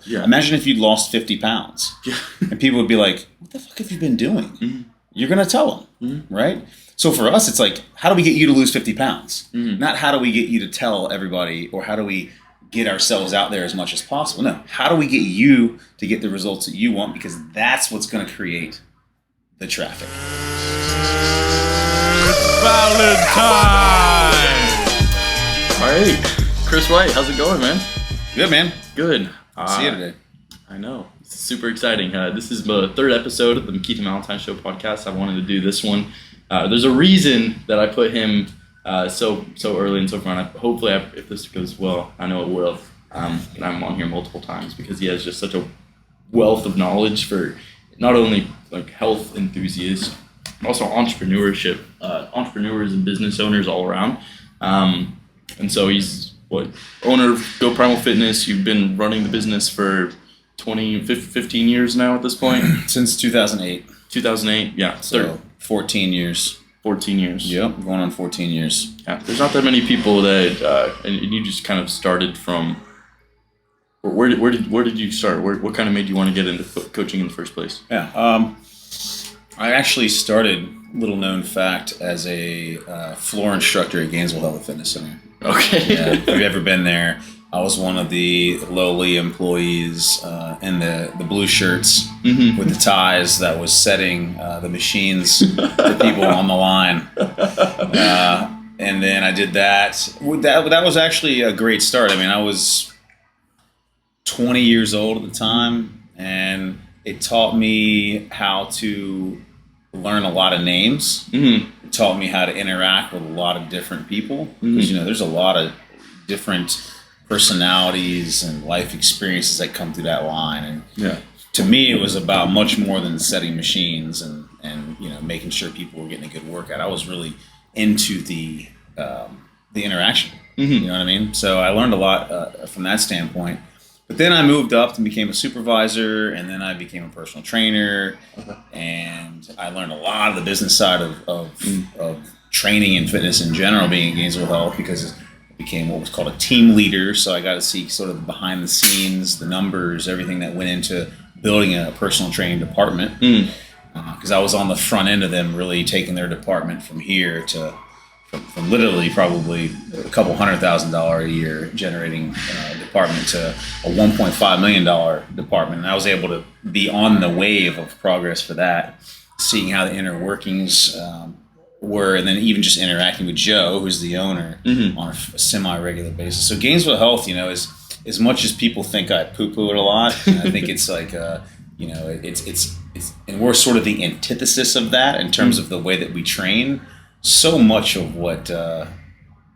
Yeah. Imagine if you'd lost 50 pounds. Yeah. And people would be like, what the fuck have you been doing? Mm-hmm. You're going to tell them, right? So for us, it's like, how do we get you to lose 50 pounds? Not how do we get you to tell everybody, or how do we get ourselves out there as much as possible? No, how do we get you to get the results that you want? Because that's what's going to create the traffic. Valentine! All right. Chris White, how's it going, man? Good, man. Good. See you today. I know. It's super exciting. This is the third episode of the Keith and Valentine Show podcast. I wanted to do this one. There's a reason that I put him so early and so front. Hopefully, if this goes well, I know it will. And I'm on here multiple times because he has just such a wealth of knowledge for not only like health enthusiasts, but also entrepreneurship, entrepreneurs and business owners all around. And so he's owner of Go Primal Fitness. You've been running the business for 15 years now at this point? Since 2008. 2008, yeah. So 14 years. 14 years. Yep, going on 14 years. Yeah, there's not that many people that, and you just kind of started from, where did you start? What kind of made you want to get into coaching in the first place? Yeah, I actually started, little known fact, as a floor instructor at Gainesville Health Fitness Center. Okay. Yeah, if you've ever been there, I was one of the lowly employees in the blue shirts with the ties that was setting the machines for people on the line. And then I did that. That was actually a great start. I mean, I was 20 years old at the time, and it taught me how to learn a lot of names. It taught me how to interact with a lot of different people, because there's a lot of different personalities and life experiences that come through that line. And to me, it was about much more than setting machines and making sure people were getting a good workout. I was really into the interaction. You know what I mean? So I learned a lot from that standpoint. But then I moved up and became a supervisor, and then I became a personal trainer, and I learned a lot of the business side of training and fitness in general, being at Gainesville Health, because I became what was called a team leader. So I got to see sort of the behind the scenes, the numbers, everything that went into building a personal training department, because I was on the front end of them really taking their department from here to from literally probably a couple $100,000 a year generating department to a $1.5 million department. And I was able to be on the wave of progress for that, seeing how the inner workings were, and then even just interacting with Joe, who's the owner, on a semi-regular basis. So Gainesville Health, is as much as people think I poo-poo it a lot, and I think it's like, it's and we're sort of the antithesis of that in terms of the way that we train. So much of what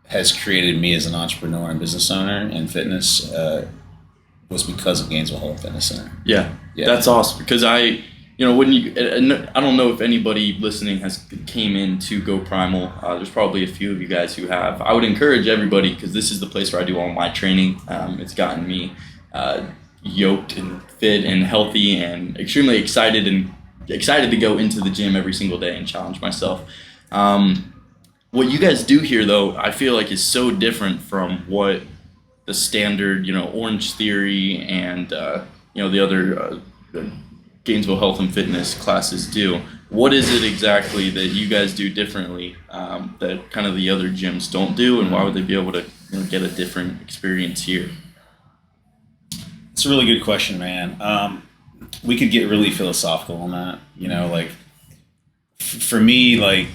has created me as an entrepreneur and business owner in fitness was because of Gainesville Health Fitness Center. Yeah, that's awesome. Because I don't know if anybody listening came into Go Primal. There's probably a few of you guys who have. I would encourage everybody, because this is the place where I do all my training. It's gotten me yoked and fit and healthy and extremely excited to go into the gym every single day and challenge myself. What you guys do here, though, I feel like is so different from what the standard, Orange Theory and the other Gainesville Health and Fitness classes do. What is it exactly that you guys do differently that kind of the other gyms don't do, and why would they be able to get a different experience here? It's a really good question, man. We could get really philosophical on that. Like for me, like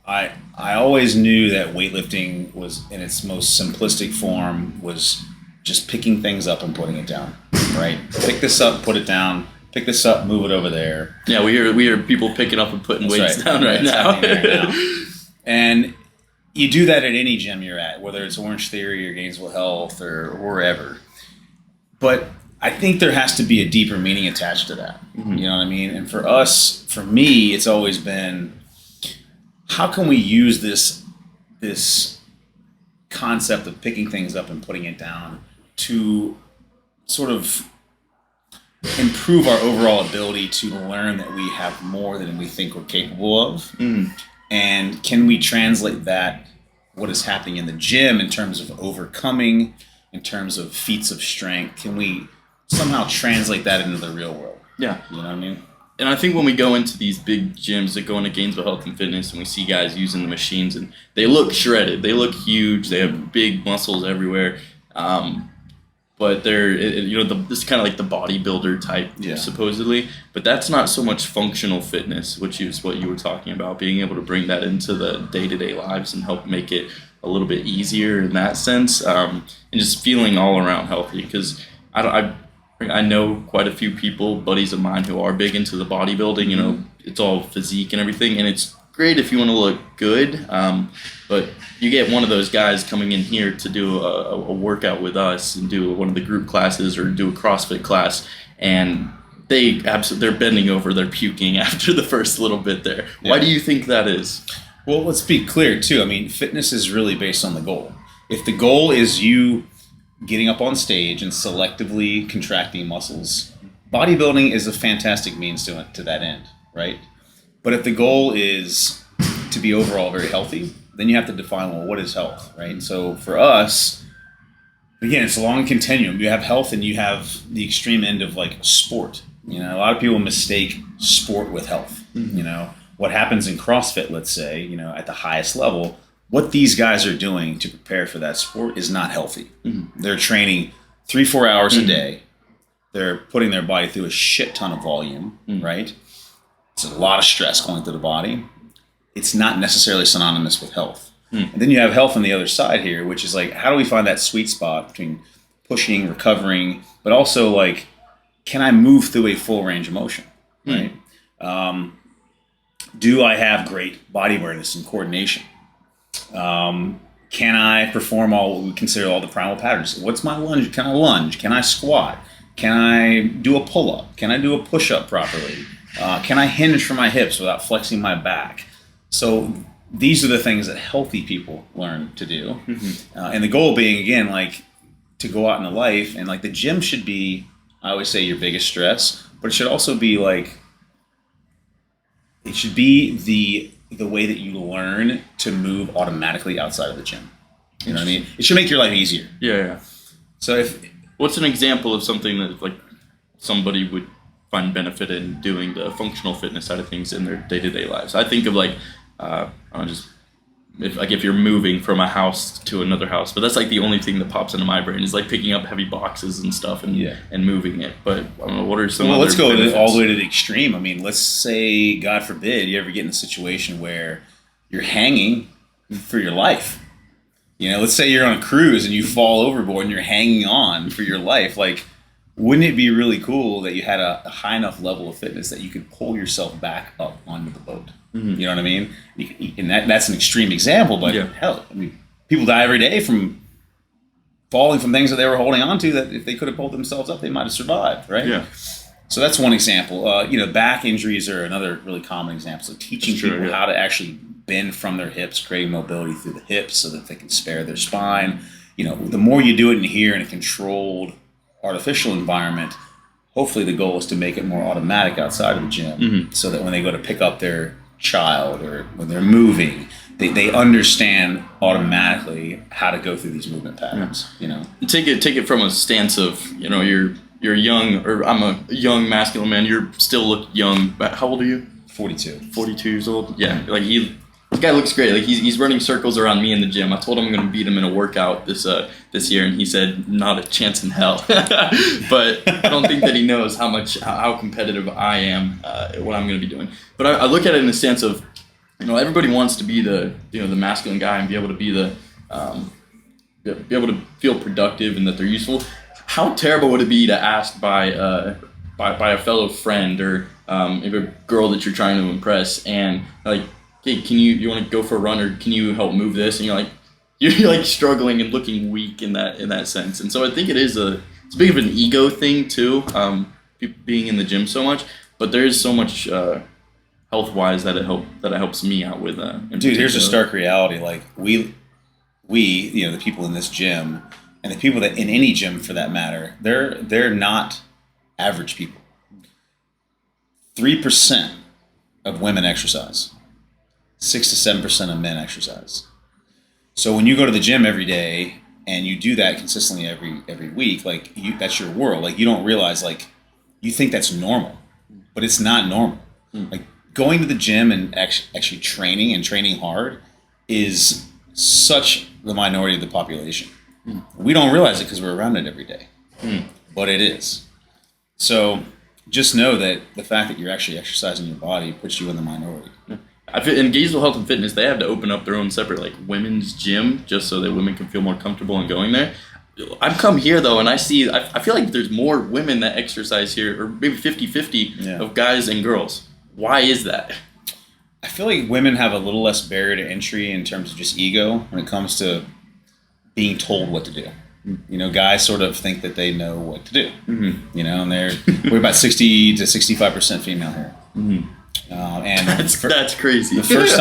I always knew that weightlifting was, in its most simplistic form, was just picking things up and putting it down, right? Pick this up, put it down. Pick this up, move it over there. Yeah, we hear people picking up and putting weights down right now. And you do that at any gym you're at, whether it's Orange Theory or Gainesville Health or wherever. But I think there has to be a deeper meaning attached to that. You know what I mean? And for me, it's always been, how can we use this concept of picking things up and putting it down to sort of improve our overall ability to learn that we have more than we think we're capable of? And can we translate that, what is happening in the gym, in terms of overcoming in terms of feats of strength, can we somehow translate that into the real world? Yeah. You know what I mean? And I think when we go into these big gyms that go into Gainesville Health and Fitness and we see guys using the machines and they look shredded, they look huge, they have big muscles everywhere, but they're, this is kind of like the bodybuilder type, supposedly. But that's not so much functional fitness, which is what you were talking about, being able to bring that into the day-to-day lives and help make it a little bit easier in that sense, and just feeling all around healthy. Because I know quite a few people, buddies of mine, who are big into the bodybuilding. It's all physique and everything, and it's great if you want to look good. But you get one of those guys coming in here to do a workout with us and do one of the group classes or do a CrossFit class, and they're bending over, they're puking after the first little bit there. Yeah. Why do you think that is? Well, let's be clear too. I mean, fitness is really based on the goal. If the goal is you getting up on stage and selectively contracting muscles, bodybuilding is a fantastic means to that end, right? But if the goal is to be overall very healthy, then you have to define, well, what is health, right? So for us, again, it's a long continuum. You have health and you have the extreme end of like sport. A lot of people mistake sport with health. Mm-hmm. What happens in CrossFit, let's say, at the highest level, what these guys are doing to prepare for that sport is not healthy. Mm-hmm. They're training 3-4 hours a day. They're putting their body through a shit ton of volume, right? It's a lot of stress going through the body. It's not necessarily synonymous with health. And then you have health on the other side here, which is like, how do we find that sweet spot between pushing, recovering, but also like, can I move through a full range of motion, right? Do I have great body awareness and coordination? Can I perform all what we consider all the primal patterns? What's my lunge? Can I lunge? Can I squat? Can I do a pull-up? Can I do a push-up properly? Can I hinge from my hips without flexing my back? So these are the things that healthy people learn to do. Mm-hmm. And the goal being, again, like to go out into life, and like the gym should be, I always say, your biggest stress, but it should also be like, it should be the way that you learn to move automatically outside of the gym. You know what I mean? It should make your life easier. Yeah. So what's an example of something that like somebody would find benefit in doing the functional fitness side of things in their day-to-day lives? I think of like, if you're moving from a house to another house, but that's like the only thing that pops into my brain is like picking up heavy boxes and stuff and moving it. But I don't know, what are some other let's go benefits? All the way to the extreme. I mean, let's say, God forbid, you ever get in a situation where you're hanging for your life. Let's say you're on a cruise and you fall overboard and you're hanging on for your life. Like, wouldn't it be really cool that you had a high enough level of fitness that you could pull yourself back up onto the boat? Mm-hmm. You know what I mean? And that's an extreme example, but hell, I mean, people die every day from falling from things that they were holding on to that if they could have pulled themselves up, they might have survived, right? Yeah. So that's one example. Back injuries are another really common example. So teaching people how to actually bend from their hips, creating mobility through the hips so that they can spare their spine. The more you do it in here in a controlled, artificial environment, hopefully the goal is to make it more automatic outside of the gym, so that when they go to pick up their child or when they're moving, they understand automatically how to go through these movement patterns. Take it from a stance of you're young, or I'm a young masculine man. You still look young. How old are you? 42. 42 years old. Yeah, like this guy looks great. Like he's running circles around me in the gym. I told him I'm going to beat him in a workout this year, and he said not a chance in hell. But I don't think that he knows how competitive I am, what I'm going to be doing. But I look at it in the sense of, everybody wants to be the masculine guy and be able to be be able to feel productive and that they're useful. How terrible would it be to ask by a fellow friend or maybe a girl that you're trying to impress, and like, hey, you want to go for a run, or can you help move this? And you're like struggling and looking weak in that sense. And so I think it's a bit of an ego thing too, being in the gym so much. But there is so much health-wise that it helps me out with. Dude, here's a stark reality. Like we, the people in this gym, and the people that in any gym for that matter, they're not average people. 3% of women exercise. 6 to 7% of men exercise. So when you go to the gym every day, and you do that consistently every week, like that's your world. Like you don't realize, like you think that's normal, but it's not normal. Like going to the gym and actually training hard is such the minority of the population. We don't realize it because we're around it every day, but it is. So just know that the fact that you're actually exercising your body puts you in the minority. In Gainesville Health and Fitness, they have to open up their own separate like women's gym just so that women can feel more comfortable in going there. I've come here though, and I feel like there's more women that exercise here, or maybe 50-50 of guys and girls. Why is that? I feel like women have a little less barrier to entry in terms of just ego when it comes to being told what to do. You know, guys sort of think that they know what to do. You know, and we're about 60 to 65% female here. And that's crazy. The first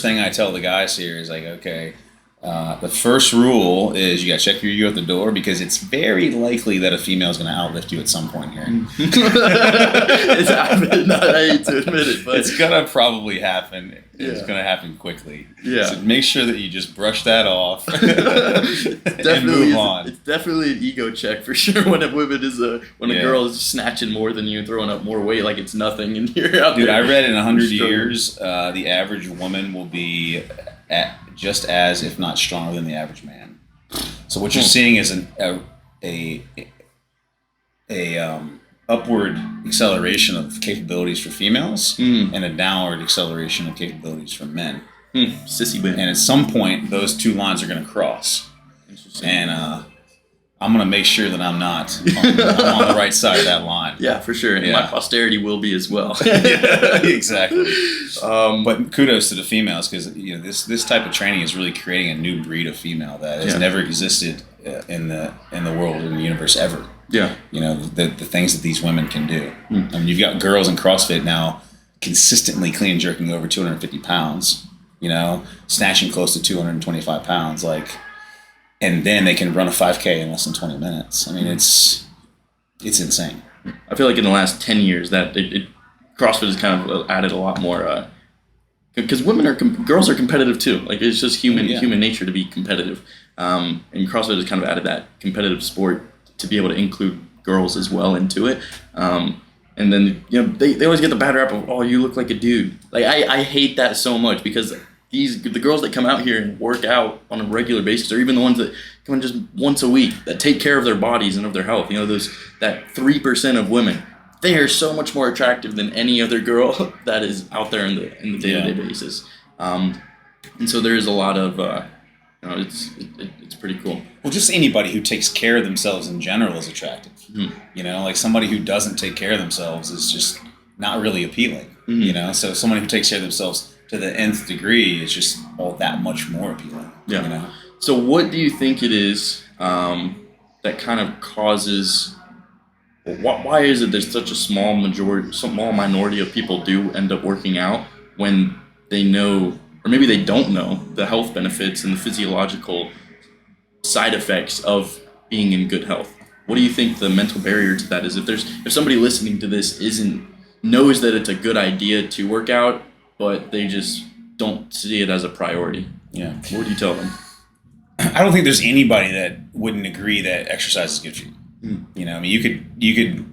thing I tell the guys here is like, okay, the first rule is you got to check your ego at the door, because it's very likely that a female is going to outlift you at some point here. It's happened. I hate to admit it, but it's going to probably happen. It's going to happen quickly. Yeah. So make sure that you just brush that off and move on. It's definitely an ego check for sure when a girl is snatching more than you and throwing up more weight like it's nothing, and you're out there. Dude, I read in 100 years, the average woman will be just as, if not stronger than the average man. So what you're seeing is a upward acceleration of capabilities for females and a downward acceleration of capabilities for men. Sissy women. And at some point, those two lines are going to cross. Interesting. And I'm going to make sure that I'm not I'm on the right side of that line. Yeah, for sure. And my posterity will be as well. Exactly. But kudos to the females, because this type of training is really creating a new breed of female that has never existed in the world, in the universe ever. Yeah. You know, the things that these women can do. I mean, you've got girls in CrossFit now consistently clean and jerking over 250 pounds, you know, snatching close to 225 pounds, and then they can run a 5K in less than 20 minutes. I mean, it's insane. I feel like in the last 10 years that CrossFit has kind of added a lot more, because girls are competitive too. Like, it's just human nature to be competitive. And CrossFit has kind of added that competitive sport to be able to include girls as well into it. And then, they always get the bad rap of, oh, you look like a dude. Like, I hate that so much, because the girls that come out here and work out on a regular basis, or even the ones that come in just once a week, that take care of their bodies and of their health, that 3% of women, they are so much more attractive than any other girl that is out there in the day-to-day basis. And so there is a lot of, it's pretty cool. Well, just anybody who takes care of themselves in general is attractive. Like somebody who doesn't take care of themselves is just not really appealing. So someone who takes care of themselves to the nth degree is just all that much more appealing. Yeah. So what do you think it is that kind of causes? Why is it there's such a small minority of people do end up working out when they know, or maybe they don't know, the health benefits and the physiological side effects of being in good health? What do you think the mental barrier to that is? If somebody listening to this knows that it's a good idea to work out, but they just don't see it as a priority. Yeah. What would you tell them? I don't think there's anybody that wouldn't agree that exercise is good for you. I mean, you could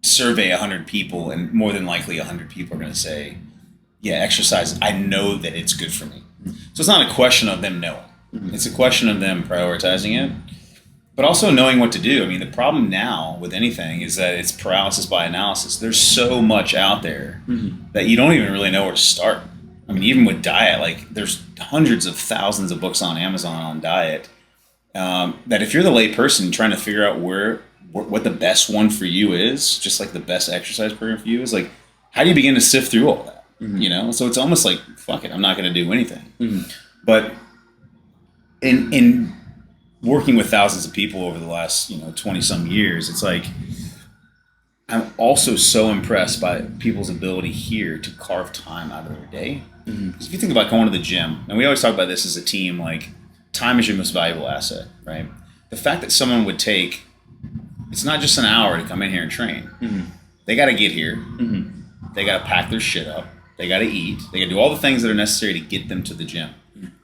survey 100 people, and more than likely 100 people are going to say, yeah, exercise, I know that it's good for me. So it's not a question of them knowing. It's a question of them prioritizing it, but also knowing what to do. I mean, the problem now with anything is that it's paralysis by analysis. There's so much out there that you don't even really know where to start. I mean, even with diet, like there's hundreds of thousands of books on Amazon on diet, that if you're the lay person trying to figure out what the best one for you is, just like the best exercise program for you is, like, how do you begin to sift through all that? So it's almost like, fuck it, I'm not going to do anything. But in working with thousands of people over the last 20 some years, it's like I'm also so impressed by people's ability here to carve time out of their day. Because if you think about going to the gym, and we always talk about this as a team, like, time is your most valuable asset, right? The fact that someone would take, it's not just an hour to come in here and train. They got to get here. They got to pack their shit up. They got to eat. They got to do all the things that are necessary to get them to the gym.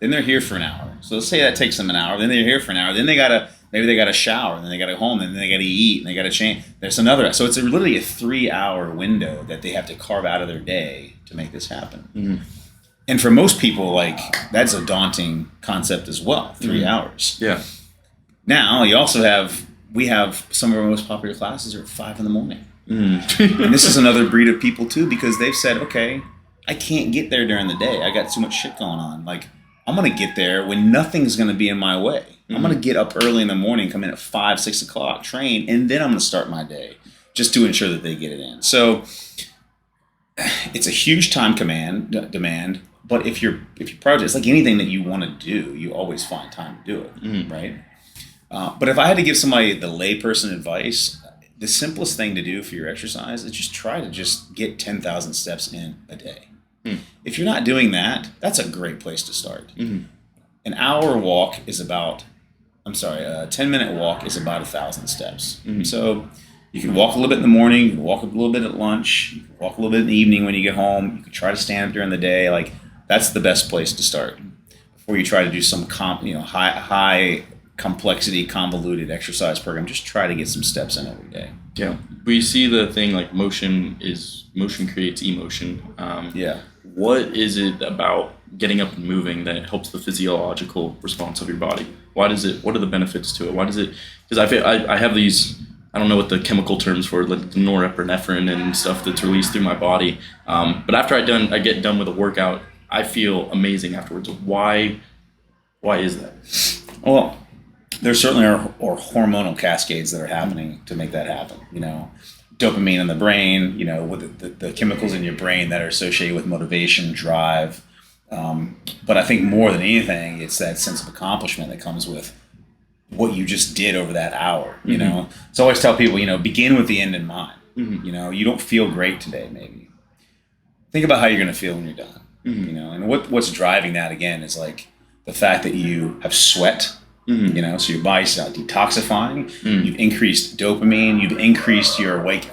Then they're here for an hour. So let's say that takes them an hour. Then they're here for an hour. Then maybe they got to shower. Then they got to go home. Then they got to eat. And they got to change. There's another. So it's literally a 3-hour window that they have to carve out of their day to make this happen. Mm-hmm. And for most people, like, that's a daunting concept as well. 3 hours. Yeah. Now we have some of our most popular classes are at 5 a.m. And this is another breed of people too, because they've said, okay, I can't get there during the day. I got too much shit going on. Like, I'm going to get there when nothing's going to be in my way. I'm going to get up early in the morning, come in at 5, 6 o'clock, train, and then I'm going to start my day just to ensure that they get it in. So it's a huge time demand. But if you're project, it's like anything that you want to do, you always find time to do it, right? But if I had to give somebody the layperson advice, the simplest thing to do for your exercise is just try to just get 10,000 steps in a day. If you're not doing that, that's a great place to start. An hour walk is about, a 10-minute walk is about 1,000 steps. So you can walk a little bit in the morning, you can walk a little bit at lunch, you can walk a little bit in the evening when you get home, you can try to stand up during the day. Like, that's the best place to start before you try to do some high complexity, convoluted exercise program. Just try to get some steps in every day. Yeah. We see the thing like motion creates emotion. What is it about getting up and moving that helps the physiological response of your body? What are the benefits to it? Because I have these, I don't know what the chemical terms for, like norepinephrine and stuff that's released through my body. But after I get done with a workout, I feel amazing afterwards. Why is that? Well, there certainly are hormonal cascades that are happening to make that happen. Dopamine in the brain, with the chemicals in your brain that are associated with motivation, drive. But I think more than anything, it's that sense of accomplishment that comes with what you just did over that hour. So I always tell people, begin with the end in mind. You don't feel great today, maybe. Think about how you're going to feel when you're done. And what's driving that again is like the fact that you have sweat. So your body's detoxifying. You've increased dopamine. You've increased your like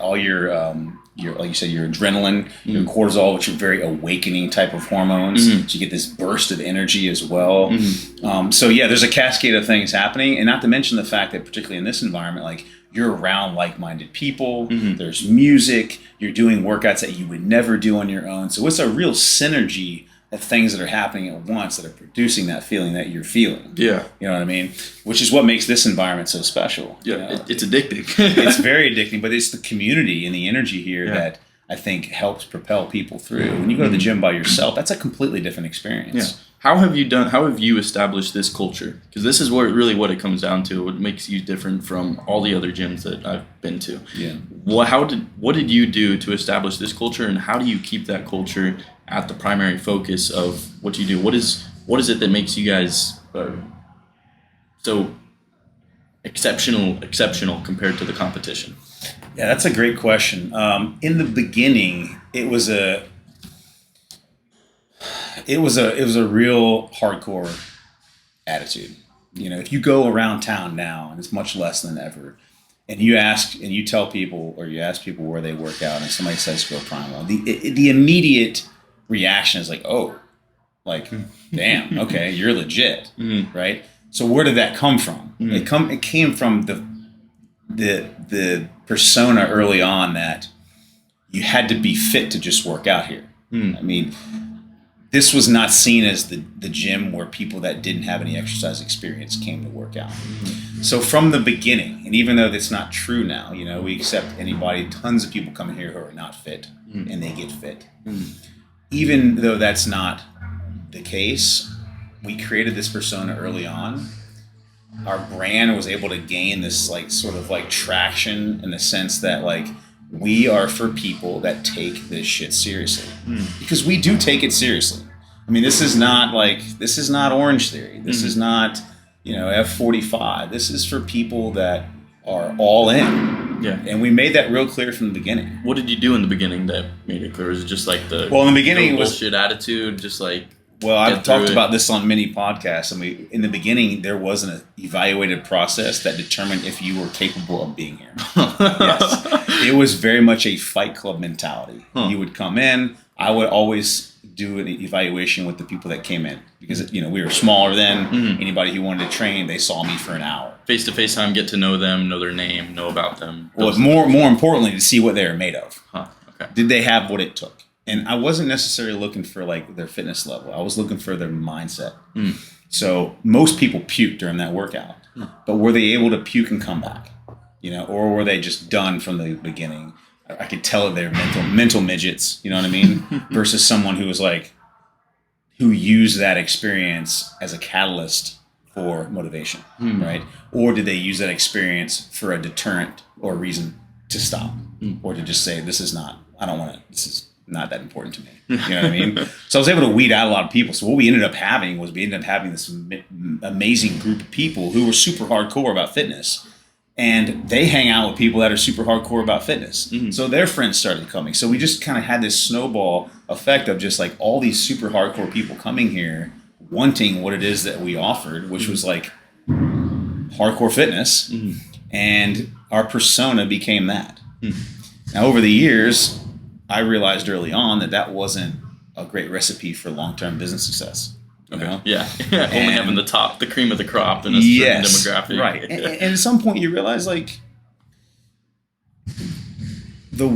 you said, your adrenaline, your cortisol, which are very awakening type of hormones. So you get this burst of energy as well. There's a cascade of things happening, and not to mention the fact that particularly in this environment, like, you're around like-minded people. There's music. You're doing workouts that you would never do on your own. So it's a real synergy of things that are happening at once that are producing that feeling that you're feeling. Yeah. You know what I mean? Which is what makes this environment so special. Yeah, it's addicting. It's very addicting, but it's the community and the energy here that I think helps propel people through. When you go to the gym by yourself, that's a completely different experience. Yeah. How have you established this culture? Because this is what it comes down to. What makes you different from all the other gyms that I've been to. Yeah. What did you do to establish this culture, and how do you keep that culture at the primary focus of what you do? What is it that makes you guys so exceptional compared to the competition? Yeah, that's a great question. In the beginning, it was a real hardcore attitude. If you go around town now, and it's much less than ever, and you ask people where they work out, and somebody says Go Primal, the immediate reaction is like, oh, like, damn, okay, you're legit, right? So where did that come from? It came from the persona early on that you had to be fit to just work out here. I mean, this was not seen as the gym where people that didn't have any exercise experience came to work out. So from the beginning, and even though that's not true now, we accept anybody, tons of people come here who are not fit, and they get fit. Even though that's not the case, we created this persona early on. Our brand was able to gain this sort of traction in the sense that we are for people that take this shit seriously, because we do take it seriously. I mean, this is not Orange Theory. This is not, F45. This is for people that are all in. Yeah. And we made that real clear from the beginning. What did you do in the beginning that made it clear? Was it just in the beginning it was bullshit attitude, Well, I've talked about this on many podcasts, and in the beginning, there was an evaluated process that determined if you were capable of being here. Yes. It was very much a Fight Club mentality. You would come in. I would always do an evaluation with the people that came in because, we were smaller then. Mm-hmm. Anybody who wanted to train, they saw me for an hour. Face-to-face time, get to know them, know their name, know about them. Well, more importantly, to see what they're made of. Huh. Okay. Did they have what it took? And I wasn't necessarily looking for like their fitness level. I was looking for their mindset. Mm. So most people puke during that workout, but were they able to puke and come back? Or were they just done from the beginning? I could tell they're mental midgets, you know what I mean? Versus someone who used that experience as a catalyst for motivation, right? Or did they use that experience for a deterrent or a reason to stop, or to just say, this is not that important to me. You know what I mean? So I was able to weed out a lot of people. So what we ended up having this amazing group of people who were super hardcore about fitness. And they hang out with people that are super hardcore about fitness. Mm-hmm. So their friends started coming. So we just kind of had this snowball effect of just like all these super hardcore people coming here, wanting what it is that we offered, which was like hardcore fitness. Mm-hmm. And our persona became that. Mm-hmm. Now, over the years, I realized early on that wasn't a great recipe for long-term business success. Okay. Yeah. Only having the cream of the crop in a certain demographic. Right. And at some point you realize like the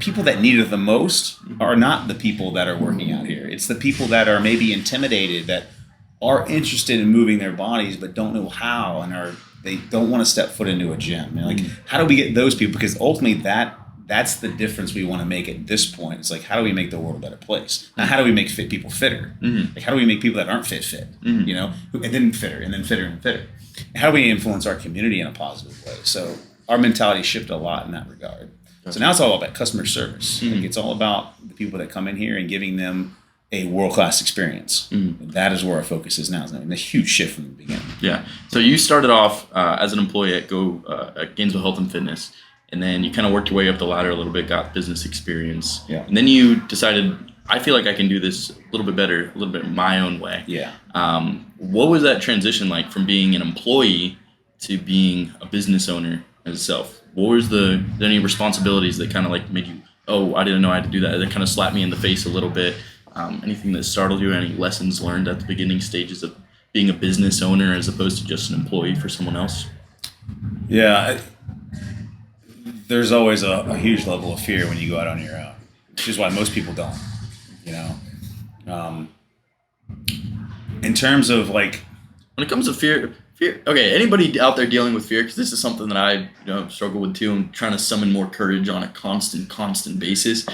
people that need it the most are not the people that are working out here. It's the people that are maybe intimidated, that are interested in moving their bodies but don't know how, and they don't want to step foot into a gym. How do we get those people? Because ultimately that's the difference we want to make at this point. It's like, how do we make the world a better place? Now, how do we make fit people fitter? Mm-hmm. Like, how do we make people that aren't fit? Mm-hmm. And then fitter, and then fitter, and fitter? And how do we influence our community in a positive way? So our mentality shifted a lot in that regard. Okay. So now it's all about customer service. Mm-hmm. Like, it's all about the people that come in here and giving them a world-class experience. Mm-hmm. That is where our focus is now. It's a huge shift from the beginning. Yeah. So you started off as an employee at at Gainesville Health and Fitness. And then you kind of worked your way up the ladder a little bit, got business experience. Yeah. And then you decided, I feel like I can do this a little bit better, a little bit my own way. Yeah. What was that transition like from being an employee to being a business owner as self? What was any responsibilities that kind of like made you, I didn't know I had to do that? That kind of slapped me in the face a little bit. Anything that startled you? Any lessons learned at the beginning stages of being a business owner as opposed to just an employee for someone else? Yeah. There's always a huge level of fear when you go out on your own, which is why most people don't, in terms of like, when it comes to fear, okay, anybody out there dealing with fear, because this is something that I struggle with too. I'm trying to summon more courage on a constant basis.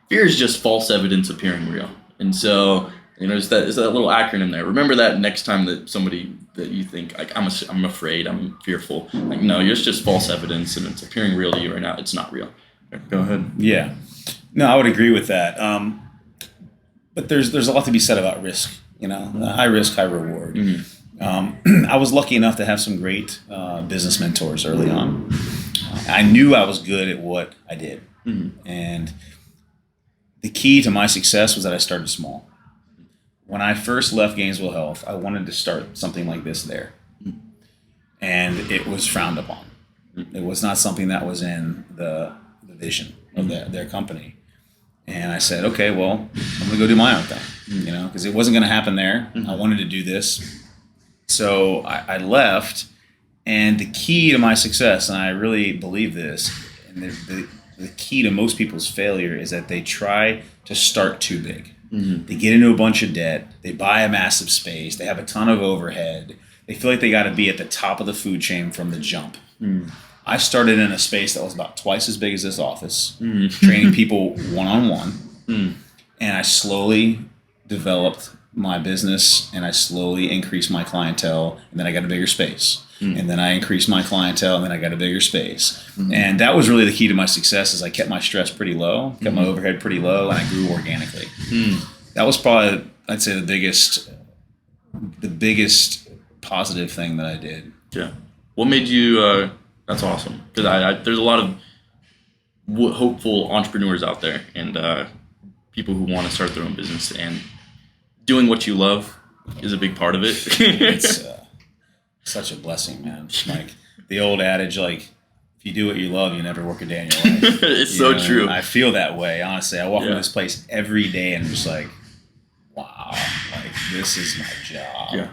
Fear is just false evidence appearing real. And so, there's that little acronym there. Remember that next time that somebody that you think, like, I'm afraid, I'm fearful. Like, no, it's just false evidence and it's appearing real to you right now. It's not real. Go ahead. Yeah. No, I would agree with that. But there's a lot to be said about risk. High risk, high reward. Mm-hmm. I was lucky enough to have some great business mentors early on. I knew I was good at what I did. Mm-hmm. And the key to my success was that I started small. When I first left Gainesville Health, I wanted to start something like this there. And it was frowned upon. It was not something that was in the vision of their company. And I said, okay, well, I'm going to go do my own thing, because it wasn't going to happen there. I wanted to do this. So I left, and the key to my success, and I really believe this, and the key to most people's failure is that they try to start too big. Mm-hmm. They get into a bunch of debt. They buy a massive space. They have a ton of overhead. They feel like they got to be at the top of the food chain from the jump. Mm. I started in a space that was about twice as big as this office, training people one-on-one. Mm. And I slowly developed my business, and I slowly increased my clientele, and then I got a bigger space. And then I increased my clientele, and then I got a bigger space. Mm-hmm. And that was really the key to my success, is I kept my stress pretty low, kept my overhead pretty low, and I grew organically. That was probably, I'd say, the biggest positive thing that I did. Yeah. What made you, that's awesome. Because there's a lot of hopeful entrepreneurs out there, and people who want to start their own business, and doing what you love is a big part of it. It's such a blessing, man. Like the old adage, like, if you do what you love, you never work a day in your life. It's so true. I feel that way, honestly. I walk into this place every day and I'm just like, wow, like this is my job. Yeah.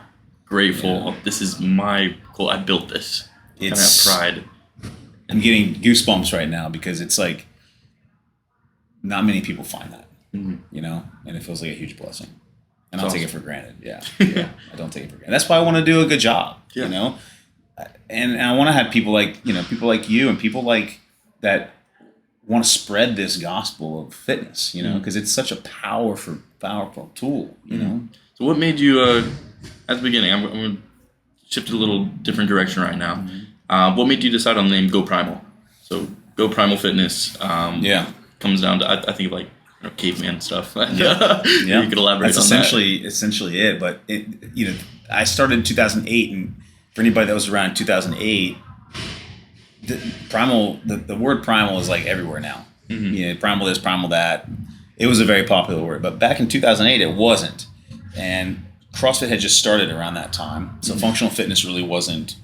Grateful. Yeah. This is my goal. I built this. It's I have pride. I'm getting goosebumps right now because it's like not many people find that, you know, and it feels like a huge blessing. And I'll take it for granted. Yeah. I don't take it for granted. That's why I want to do a good job, you know, and I want to have people like, you know, people like you and people like that want to spread this gospel of fitness, you know, because it's such a powerful tool, you know. So what made you, at the beginning, I'm going to shift a little different direction right now. What made you decide on the name Go Primal? So Go Primal Fitness comes down to, I think, like, you know, caveman stuff. You could elaborate That's on essentially it. But, you know, I started in 2008, and for anybody that was around in 2008, the word primal is like everywhere now. You know, primal this, primal that. It was a very popular word, but back in 2008, it wasn't. And CrossFit had just started around that time, so functional fitness really wasn't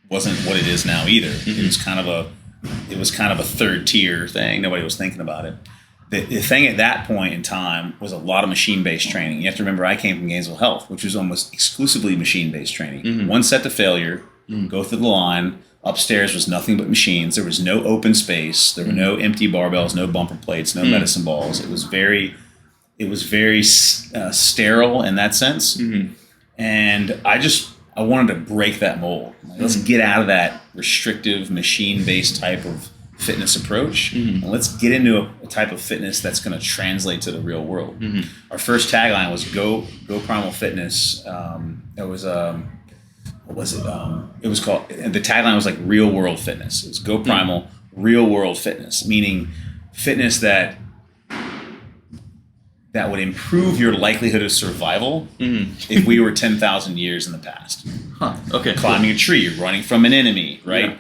what it is now either. It was kind of a third tier thing. Nobody was thinking about it. The thing at that point in time was a lot of machine-based training. You have to remember, I came from Gainesville Health, which was almost exclusively machine-based training. One set to failure, go through the line. Upstairs was nothing but machines. There was no open space. There were no empty barbells, no bumper plates, no medicine balls. It was very sterile in that sense. And I wanted to break that mold. Like, let's get out of that restrictive machine-based type of fitness approach, and let's get into a type of fitness that's going to translate to the real world. Our first tagline was Go Primal Fitness. It was what was it? It was called, the tagline was like real world fitness. It was Go Primal, real world fitness, meaning fitness that would improve your likelihood of survival if we were 10,000 years in the past. Okay. Climbing a tree, running from an enemy, right?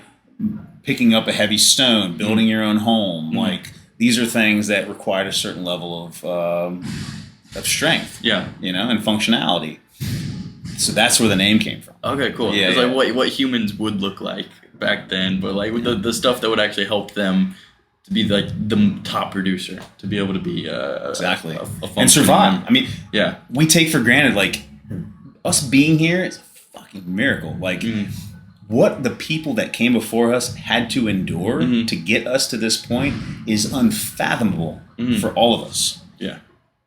Picking up a heavy stone, building your own home. Like, these are things that require a certain level of strength, you know, and functionality. So that's where the name came from. Okay, cool. It's like what humans would look like back then, but like with the stuff that would actually help them to be like the top producer, to be able to be exactly a and survive. member. I mean, we take for granted, like, us being here is a fucking miracle. Like, what the people that came before us had to endure to get us to this point is unfathomable for all of us. Yeah,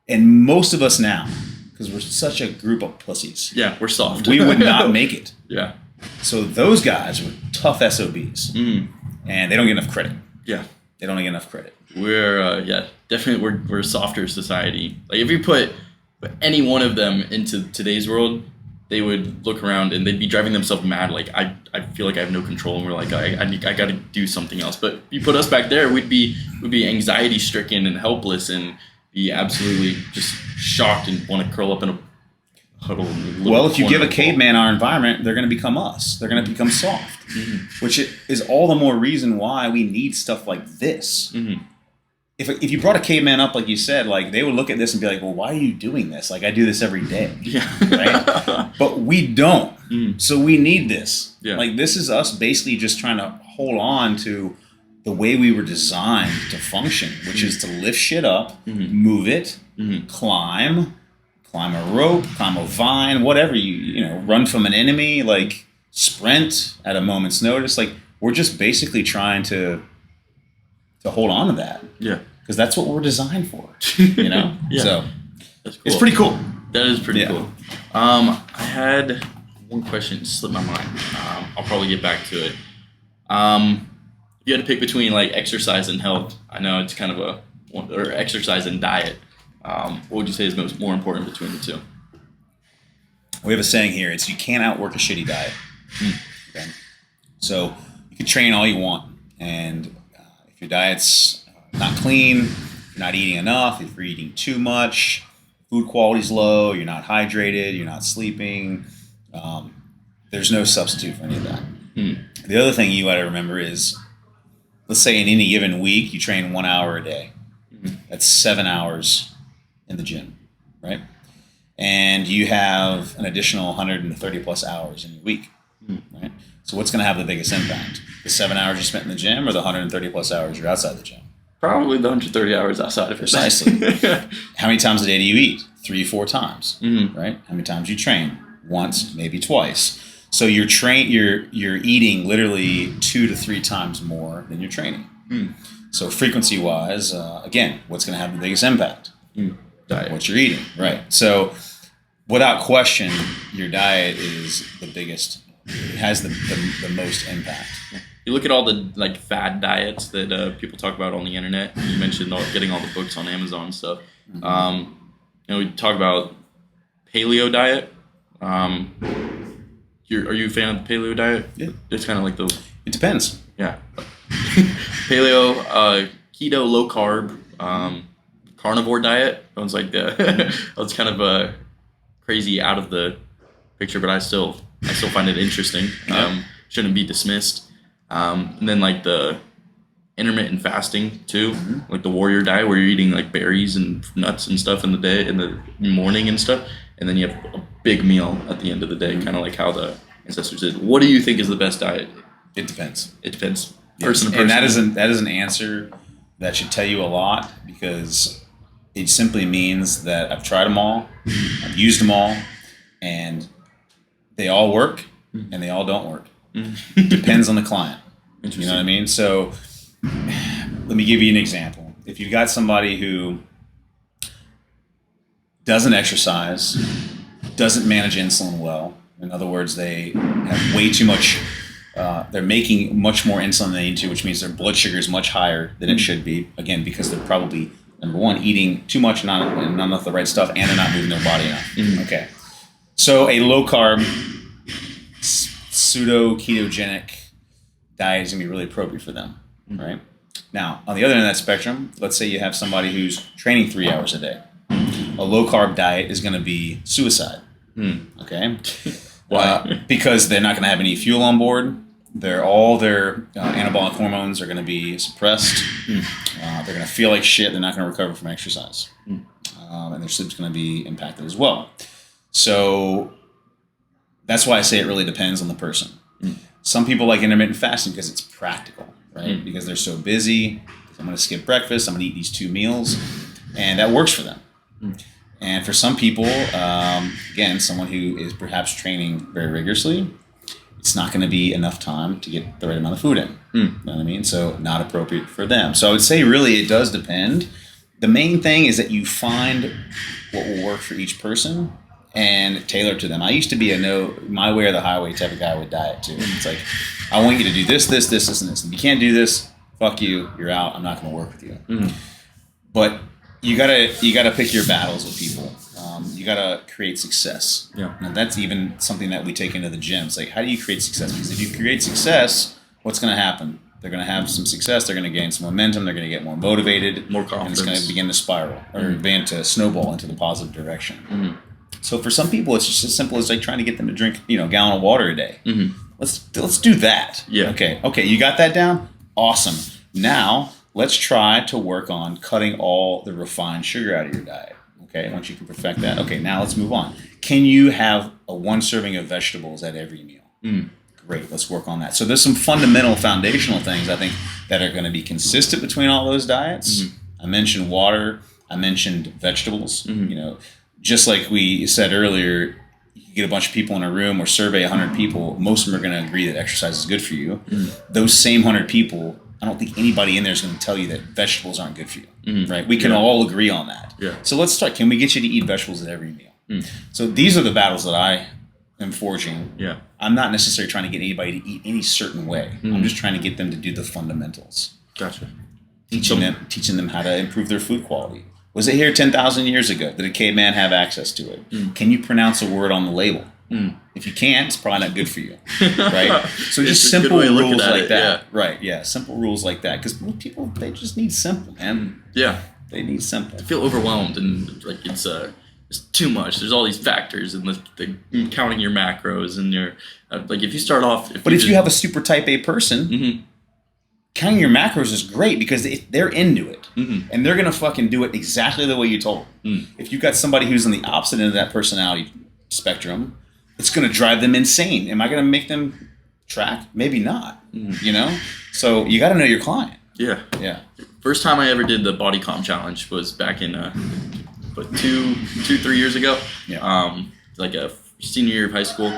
and most of us now, because we're such a group of pussies. Yeah, we're soft. We would not make it. Yeah. So those guys were tough SOBs, and they don't get enough credit. Yeah. They don't get enough credit. We're definitely we're a softer society. Like, if you put any one of them into today's world, they would look around and they'd be driving themselves mad. Like, I feel like I have no control, and we're like, I got to do something else. But if you put us back there, we'd be anxiety stricken and helpless and be absolutely just shocked and want to curl up in a huddle. Well, if you give a caveman our environment, they're going to become us. They're going to become soft, which is all the more reason why we need stuff like this. If you brought a caveman up, like you said, like, they would look at this and be like, well, why are you doing this? Like, I do this every day. Right? But we don't. So we need this. Like, this is us basically just trying to hold on to the way we were designed to function, which is to lift shit up, move it, climb a rope, climb a vine, whatever, you know, run from an enemy, like, sprint at a moment's notice. Like, we're just basically trying to hold on to that. Yeah. Because that's what we're designed for, you know? So that's cool. It's pretty cool. That is pretty cool. I had one question slip my mind. I'll probably get back to it. If you had to pick between, like, exercise and health, I know it's kind of or exercise and diet, what would you say is more important between the two? We have a saying here. It's, you can't outwork a shitty diet. Okay? So you can train all you want, and if your diet's not clean, if you're not eating enough, if you're eating too much, food quality's low, you're not hydrated, you're not sleeping, there's no substitute for any of that. The other thing you got to remember is, let's say in any given week you train 1 hour a day. That's 7 hours in the gym, right? And you have an additional 130 plus hours in your week, right? So what's going to have the biggest impact? The 7 hours you spent in the gym, or the 130 plus hours you're outside the gym? Probably the 130 hours outside of it. Precisely. How many times a day do you eat? 3, 4 times, right? How many times you train? Once, maybe twice. So you're eating literally 2 to 3 times more than you're training. So frequency-wise, again, what's going to have the biggest impact? Diet. What you're eating, right? So without question, your diet is the biggest. It has the most impact. You look at all the like fad diets that people talk about on the internet. You mentioned getting all the books on Amazon and stuff. We talk about paleo diet. Are you a fan of the paleo diet? Yeah. It's kind of like the... It depends. Yeah. Paleo, keto, low carb, carnivore diet. I was like, that's kind of crazy out of the picture, but I still find it interesting. Shouldn't be dismissed. And then like the intermittent fasting too, like the warrior diet where you're eating like berries and nuts and stuff in the morning and stuff, and then you have a big meal at the end of the day, kind of like how the ancestors did. What do you think is the best diet? It depends. It depends. Yes. Person to person. And that is an answer that should tell you a lot, because it simply means that I've tried them all, I've used them all, and they all work and they all don't work. Depends on the client. You know what I mean? So let me give you an example. If you've got somebody who doesn't exercise, doesn't manage insulin well, in other words, they have way too much, they're making much more insulin than they need to, which means their blood sugar is much higher than it should be. Again, because they're probably, number one, eating too much and not enough of the right stuff, and they're not moving their body enough. Okay. So a low carb, pseudo ketogenic diet is going to be really appropriate for them, right? Now, on the other end of that spectrum, let's say you have somebody who's training 3 hours a day. A low carb diet is going to be suicide. Okay. Why? Because they're not going to have any fuel on board. All their anabolic hormones are going to be suppressed. They're going to feel like shit. They're not going to recover from exercise. And their sleep's going to be impacted as well. So that's why I say it really depends on the person. Some people like intermittent fasting because it's practical, right? Because they're so busy. I'm going to skip breakfast. I'm going to eat these 2 meals. And that works for them. And for some people, again, someone who is perhaps training very rigorously, it's not going to be enough time to get the right amount of food in. You know what I mean? So not appropriate for them. So I would say really it does depend. The main thing is that you find what will work for each person and tailor to them. I used to be my way or the highway type of guy with diet too. It's like, I want you to do this, and this. And if you can't do this, fuck you, you're out. I'm not going to work with you. But you gotta pick your battles with people. You gotta create success. And that's even something that we take into the gym. It's like, how do you create success? Because if you create success, what's going to happen? They're going to have some success. They're going to gain some momentum. They're going to get more motivated, more confidence, and it's going to begin to spiral or begin to snowball into the positive direction. So for some people, it's just as simple as like trying to get them to drink, a gallon of water a day. Let's do that. Okay. You got that down? Awesome. Now let's try to work on cutting all the refined sugar out of your diet. Okay. Once you can perfect that. Okay. Now let's move on. Can you have a 1 serving of vegetables at every meal? Great. Let's work on that. So there's some fundamental foundational things I think that are going to be consistent between all those diets. I mentioned water. I mentioned vegetables. Just like we said earlier, you get a bunch of people in a room or survey 100 people, most of them are going to agree that exercise is good for you. Those same 100 people, I don't think anybody in there is going to tell you that vegetables aren't good for you, right? We can all agree on that. So let's start. Can we get you to eat vegetables at every meal? So these are the battles that I am forging. I'm not necessarily trying to get anybody to eat any certain way. I'm just trying to get them to do the fundamentals. Gotcha. Teaching them how to improve their food quality. Was it here 10,000 years ago? Did a caveman have access to it? Can you pronounce a word on the label? If you can't, it's probably not good for you, right? So just simple rules like that. Right, yeah, simple rules like that. Because people, they just need simple, man. They need simple. I feel overwhelmed and like it's too much. There's all these factors and the counting your macros and your, like if you start off. If you have a super type A person, counting your macros is great because they're into it. And they're going to fucking do it exactly the way you told them. If you've got somebody who's on the opposite end of that personality spectrum, it's going to drive them insane. Am I going to make them track? Maybe not, So you got to know your client. Yeah. Yeah. First time I ever did the Bodycomp challenge was back in, 3 years ago. Yeah. Like a senior year of high school.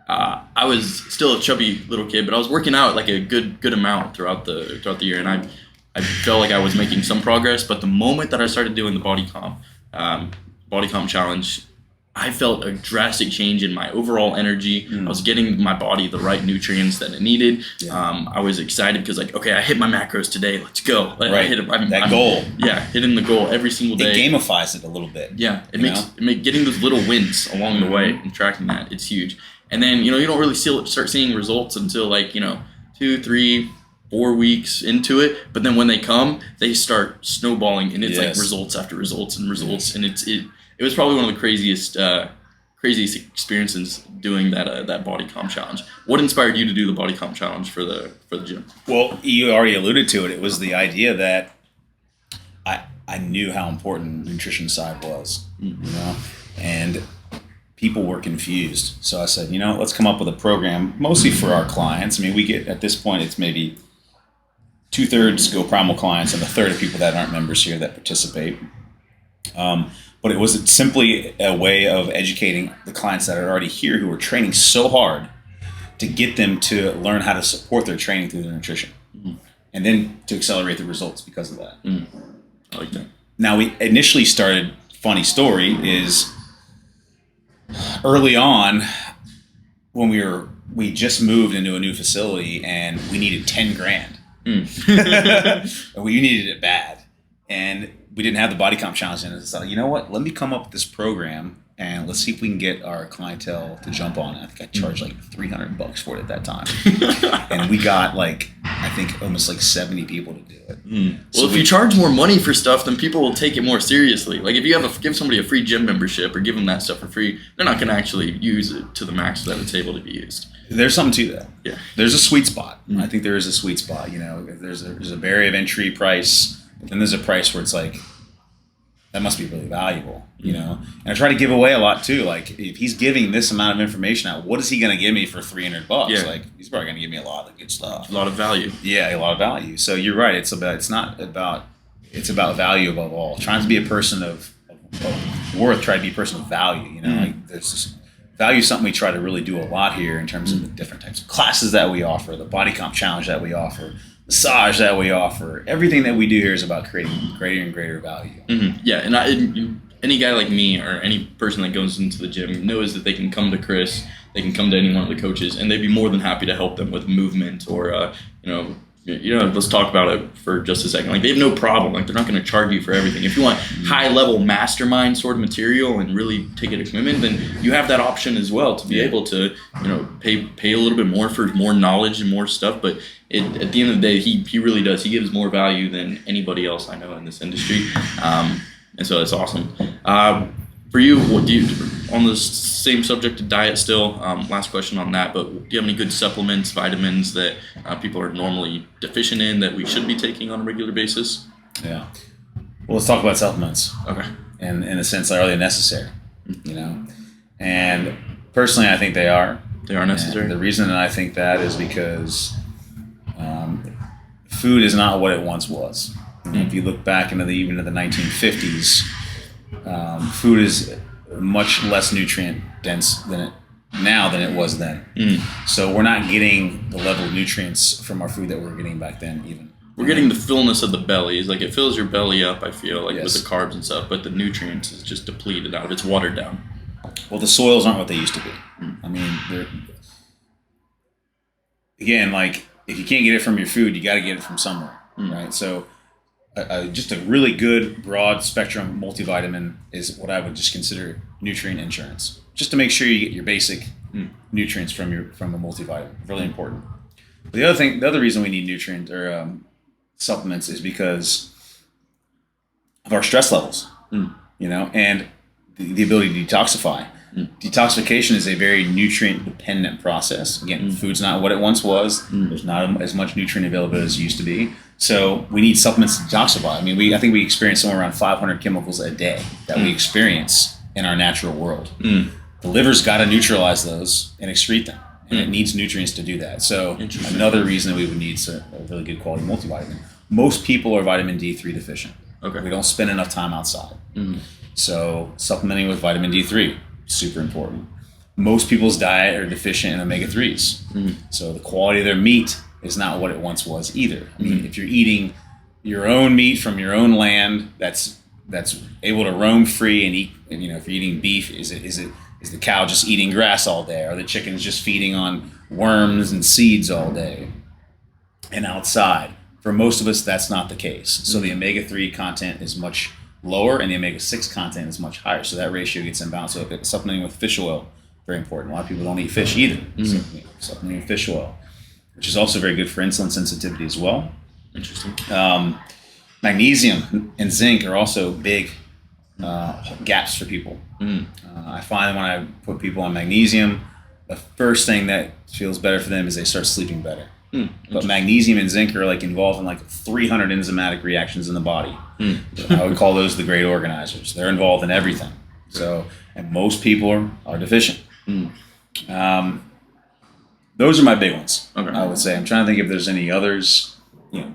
I was still a chubby little kid, but I was working out like a good amount throughout the year, and I felt like I was making some progress. But the moment that I started doing the Bodycomp challenge, I felt a drastic change in my overall energy. I was getting my body the right nutrients that it needed. Yeah. I was excited because like, okay, I hit my macros today. Let's go. Right. I hit that goal. Yeah, hitting the goal every single day. It gamifies it a little bit. Yeah, it makes getting those little wins along the way and tracking that, it's huge. And then, you don't really start seeing results until like, 2, 3, 4 weeks into it. But then when they come, they start snowballing, and it's like results after results and results. And it was probably one of the craziest experiences doing that Bodycomp challenge. What inspired you to do the Bodycomp challenge for the gym? Well, you already alluded to it. It was the idea that I knew how important nutrition side was, and people were confused. So I said, let's come up with a program mostly for our clients. I mean, we get, at this point, it's maybe 2/3 Go Primal clients and a third of people that aren't members here that participate. But it was simply a way of educating the clients that are already here who are training so hard to get them to learn how to support their training through their nutrition, and then to accelerate the results because of that. I like that. Now, we initially started, funny story, is early on when we just moved into a new facility and we needed 10 grand. We needed it bad. And we didn't have the Bodycomp challenge, and it's like, you know what? Let me come up with this program and let's see if we can get our clientele to jump on it. I think I charged like $300 for it at that time, and we got almost 70 people to do it. Well, if you charge more money for stuff, then people will take it more seriously. Like if you give somebody a free gym membership or give them that stuff for free, they're not going to actually use it to the max that it's able to be used. There's something to that. Yeah, there's a sweet spot. I think there is a sweet spot. There's a barrier of entry price. Then there's a price where it's like, that must be really valuable, And I try to give away a lot too. Like if he's giving this amount of information out, what is he going to give me for $300? Yeah. Like he's probably going to give me a lot of good stuff. A lot of value. Yeah, a lot of value. So you're right. It's about value above all. Trying to be a person of worth, try to be a person of value. Like there's this value is something we try to really do a lot here in terms of the different types of classes that we offer, the Bodycomp challenge that we offer, massage that we offer. Everything that we do here is about creating greater and greater value. Yeah, and any guy like me or any person that goes into the gym knows that they can come to Chris, they can come to any one of the coaches, and they'd be more than happy to help them with movement or let's talk about it for just a second. Like they have no problem. Like they're not going to charge you for everything. If you want high level mastermind sort of material and really take it a commitment, then you have that option as well to be able to pay a little bit more for more knowledge and more stuff. But at the end of the day, he really does. He gives more value than anybody else I know in this industry, and so that's awesome. For you, what do you, on the same subject of diet still, last question on that, but do you have any good supplements, vitamins that people are normally deficient in that we should be taking on a regular basis? Yeah. Well, let's talk about supplements. Okay. And in a sense, are they necessary? And personally, I think they are. They are necessary. And the reason that I think that is because food is not what it once was. If you look back into even the 1950s, food is much less nutrient dense than it was then. So we're not getting the level of nutrients from our food that we were getting back then even. We're getting the fullness of the belly. It's like it fills your belly up, I feel, like with the carbs and stuff, but the nutrients is just depleted out. It's watered down. Well, the soils aren't what they used to be. I mean, again, like if you can't get it from your food, you got to get it from somewhere, right? So just a really good broad spectrum multivitamin is what I would just consider nutrient insurance, just to make sure you get your basic nutrients from a multivitamin. Really important. But the other reason we need nutrient or supplements is because of our stress levels, and the ability to detoxify. Detoxification is a very nutrient-dependent process. Again, food's not what it once was. There's not as much nutrient availability as it used to be. So we need supplements to detoxify. I mean, I think we experience somewhere around 500 chemicals a day that we experience in our natural world. The liver's got to neutralize those and excrete them, and it needs nutrients to do that. So another reason that we would need a really good quality multivitamin. most people are vitamin D3 deficient. Okay. We don't spend enough time outside. Mm-hmm. So supplementing with vitamin D3, super important. Most people's diet are deficient in omega-3s. Mm-hmm. So the quality of their meat is not what it once was either. I mean, if you're eating your own meat from your own land that's able to roam free and eat, if you're eating beef, is the cow just eating grass all day? Are the chickens just feeding on worms and seeds all day and outside? For most of us, that's not the case. So the omega-3 content is much lower and the omega-6 content is much higher. So that ratio gets imbalanced. So supplementing with fish oil, very important. A lot of people don't eat fish either. So supplementing with fish oil, which is also very good for insulin sensitivity as well. Interesting. Magnesium and zinc are also big gaps for people. I find when I put people on magnesium, the first thing that feels better for them is they start sleeping better. But magnesium and zinc are involved in 300 enzymatic reactions in the body. I would call those the great organizers. They're involved in everything. So, and most people are deficient. Those are my big ones. Okay. I would say. I'm trying to think if there's any others.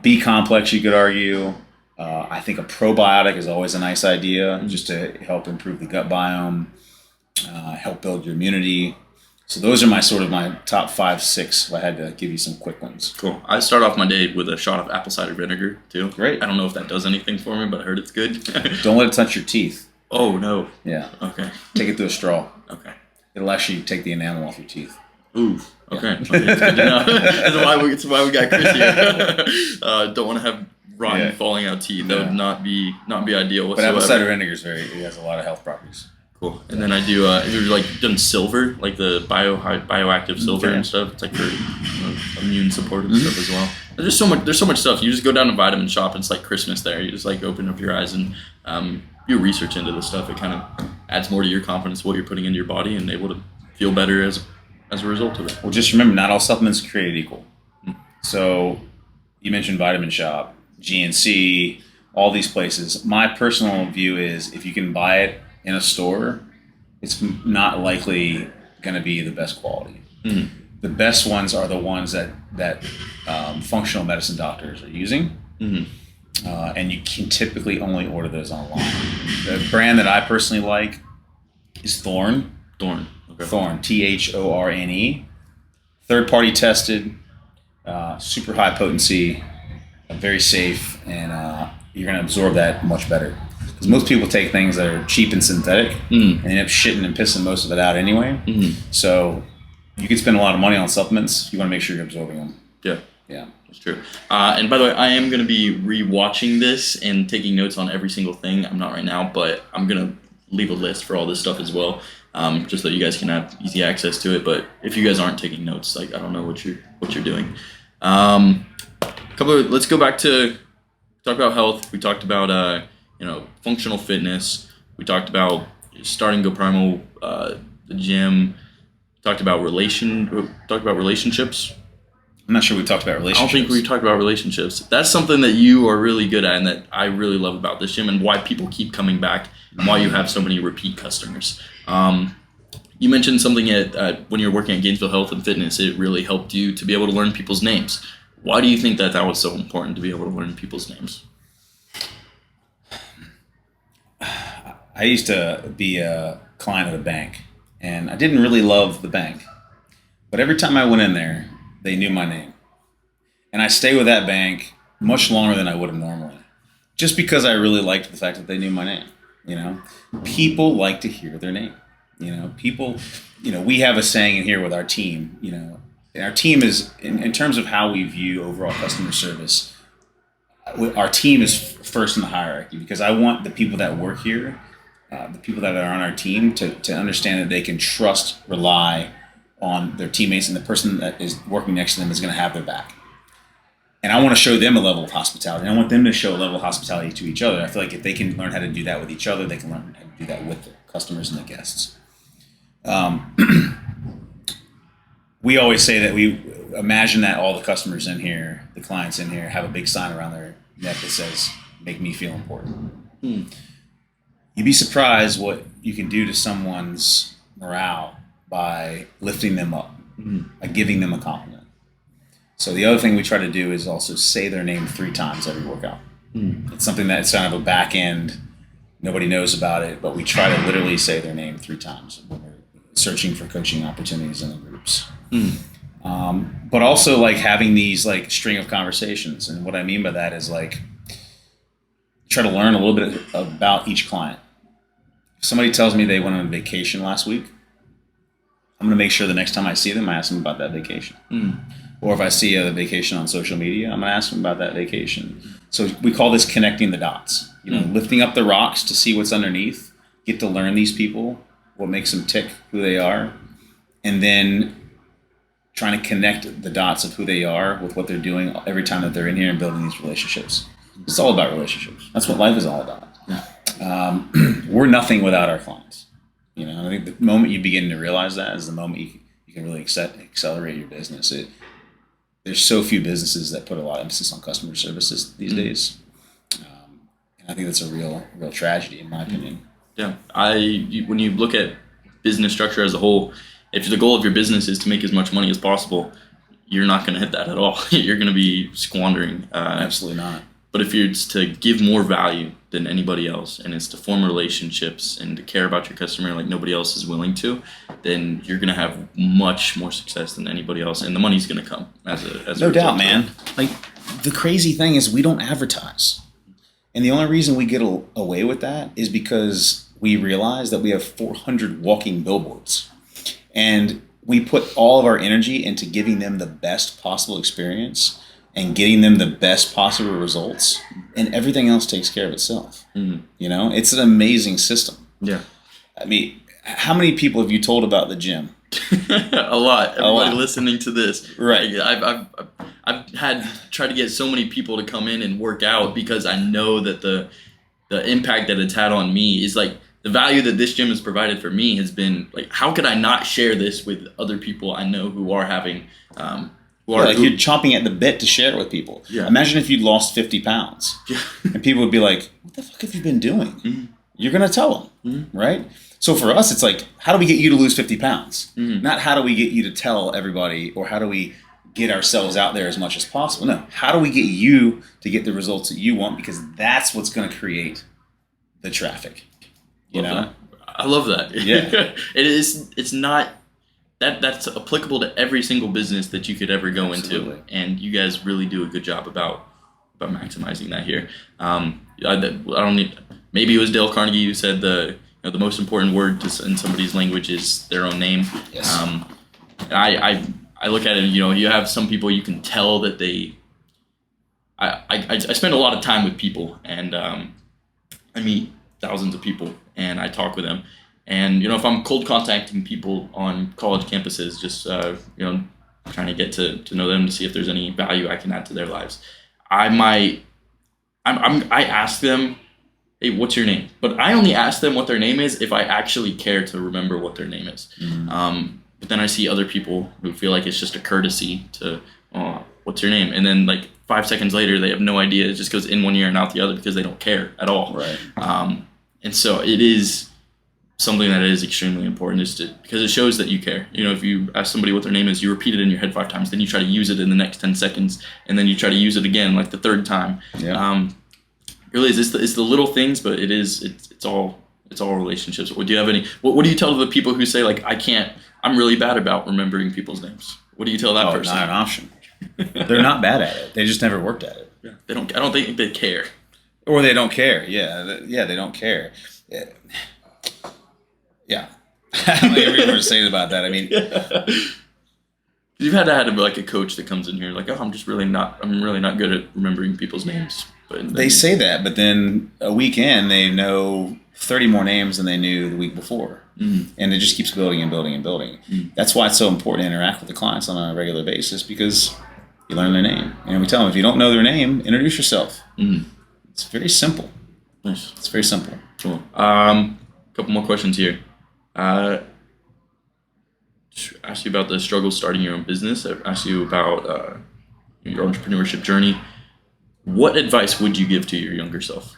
B complex, you could argue. I think a probiotic is always a nice idea, just to help improve the gut biome, help build your immunity. So those are my top 5, 6. If I had to give you some quick ones. Cool. I start off my day with a shot of apple cider vinegar too. Great. I don't know if that does anything for me, but I heard it's good. Don't let it touch your teeth. Oh no. Yeah. Okay. Take it through a straw. Okay. It'll actually take the enamel off your teeth. Ooh. Okay. Yeah. Okay, it's good to know. That's why we got Chris here. Don't want to have rotten falling out teeth. That would not be ideal whatsoever. But apple cider vinegar it has a lot of health properties. Cool. And then I do, if you're done silver, the bioactive silver and stuff, it's for immune supportive stuff as well. There's so much stuff. You just go down to Vitamin Shop, and it's like Christmas there. You just open up your eyes and do research into this stuff. It kind of adds more to your confidence, what you're putting into your body, and able to feel better as a result of it. Well, just remember, not all supplements are created equal. So you mentioned Vitamin Shop, GNC, all these places. My personal view is if you can buy it in a store, it's not likely going to be the best quality. The best ones are the ones that functional medicine doctors are using, and you can typically only order those online. The brand that I personally like is Thorne. Thorne. Okay. Thorne, Thorne. Third-party tested, super high potency, very safe, and you're going to absorb that much better. Because most people take things that are cheap and synthetic and end up shitting and pissing most of it out anyway. So you can spend a lot of money on supplements. You want to make sure you're absorbing them. Yeah. That's true. And by the way, I am going to be re-watching this and taking notes on every single thing. I'm not right now, but I'm going to leave a list for all this stuff as well, just so you guys can have easy access to it. But if you guys aren't taking notes, I don't know what you're doing. Let's go back to talk about health. We talked about functional fitness. We talked about starting Go Primal, the gym. Talked about relationships. I'm not sure we talked about relationships. I don't think we talked about relationships. That's something that you are really good at and that I really love about this gym and why people keep coming back and why you have so many repeat customers. You mentioned something when you were working at Gainesville Health and Fitness, it really helped you to be able to learn people's names. Why do you think that was so important to be able to learn people's names? I used to be a client of the bank, and I didn't really love the bank. But every time I went in there, they knew my name. And I stayed with that bank much longer than I would have normally, just because I really liked the fact that they knew my name. People like to hear their name. People, we have a saying in here with our team, and our team is, in terms of how we view overall customer service, our team is first in the hierarchy because I want the people that work here, the people that are on our team to understand that they can trust, rely on their teammates, and the person that is working next to them is going to have their back. And I want to show them a level of hospitality. And I want them to show a level of hospitality to each other. I feel like if they can learn how to do that with each other, they can learn how to do that with the customers and the guests. We always say that we imagine that all the customers in here, the clients in here, have a big sign around their neck that says, "Make me feel important." You'd be surprised what you can do to someone's morale by lifting them up, by giving them a compliment. So the other thing we try to do is also say their name 3 times every workout. It's something that's kind of a back end. Nobody knows about it, but we try to literally say their name 3 times when we're searching for coaching opportunities in the groups. But also like having these like string of conversations. And what I mean by that is like try to learn a little bit about each client. If somebody tells me they went on vacation last week, I'm going to make sure the next time I see them, I ask them about that vacation. Or if I see a vacation on social media, I'm going to ask them about that vacation. So we call this connecting the dots. You know, lifting up the rocks to see what's underneath, get to learn these people, what makes them tick, who they are, and then trying to connect the dots of who they are with what they're doing every time that they're in here and building these relationships. It's all about relationships. That's what life is all about. We're nothing without our clients. You know, I think the moment you begin to realize that is the moment you can really accelerate your business. There's so few businesses that put a lot of emphasis on customer services these days. And I think that's a real tragedy, in my opinion. Yeah. When you look at business structure as a whole, if the goal of your business is to make as much money as possible, you're not going to hit that at all. You're going to be squandering. Absolutely not. But if it's to give more value than anybody else, and it's to form relationships and to care about your customer like nobody else is willing to, then you're going to have much more success than anybody else, and the money's going to come as a no doubt, man. Like the crazy thing is we don't advertise, and the only reason we get away with that is because we realize that we have 400 walking billboards, and we put all of our energy into giving them the best possible experience and getting them the best possible results, and everything else takes care of itself. You know, it's an amazing system. Yeah. I mean, how many people have you told about the gym? A lot. Everybody listening to this. Right. I've tried to get so many people to come in and work out because I know that the impact that it's had on me is like the value that this gym has provided for me has been like, how could I not share this with other people I know who are having you're chomping at the bit to share it with people. Yeah. Imagine if you'd lost 50 pounds and people would be like, what the fuck have you been doing? You're going to tell them, right? So for us, it's like, how do we get you to lose 50 pounds? Not how do we get you to tell everybody, or how do we get ourselves out there as much as possible? No, how do we get you to get the results that you want? Because that's what's going to create the traffic. You know? I love that. Yeah. It's not... That's applicable to every single business that you could ever go into, and you guys really do a good job about maximizing that here. I don't need. Maybe it was Dale Carnegie who said the most important word in somebody's language is their own name. Yes. I look at it. You know, you have some people you can tell that they. I spend a lot of time with people, and I meet thousands of people, and I talk with them. And, you know, if I'm cold contacting people on college campuses, just, trying to get to know them to see if there's any value I can add to their lives, I ask them, hey, what's your name? But I only ask them what their name is if I actually care to remember what their name is. But then I see other people who feel like it's just a courtesy to, oh, what's your name? And then like 5 seconds later, they have no idea. It just goes in one ear and out the other because they don't care at all. Right. And so it is something that is extremely important because it shows that you care. You know, if you ask somebody what their name is, you repeat it in your head 5 times, then you try to use it in the next 10 seconds, and then you try to use it again like the 3rd time. Yeah. Really, it's the little things, but it's all relationships. What do you have any? What do you tell the people who say like I'm really bad about remembering people's names? What do you tell that person? Not an option. They're not bad at it. They just never worked at it. Yeah. I don't think they care. Or they don't care. Yeah, they don't care. Yeah. I don't have anything to say about that. I mean, you've had to have like a coach that comes in here like, oh, I'm really not good at remembering people's names. But they say that, but then a week in, they know 30 more names than they knew the week before. And it just keeps building and building and building. That's why it's so important to interact with the clients on a regular basis, because you learn their name. And we tell them, if you don't know their name, introduce yourself. It's very simple. Nice. It's very simple. Cool. Couple more questions here. Ask you about the struggles starting your own business. I asked you about your entrepreneurship journey. What advice would you give to your younger self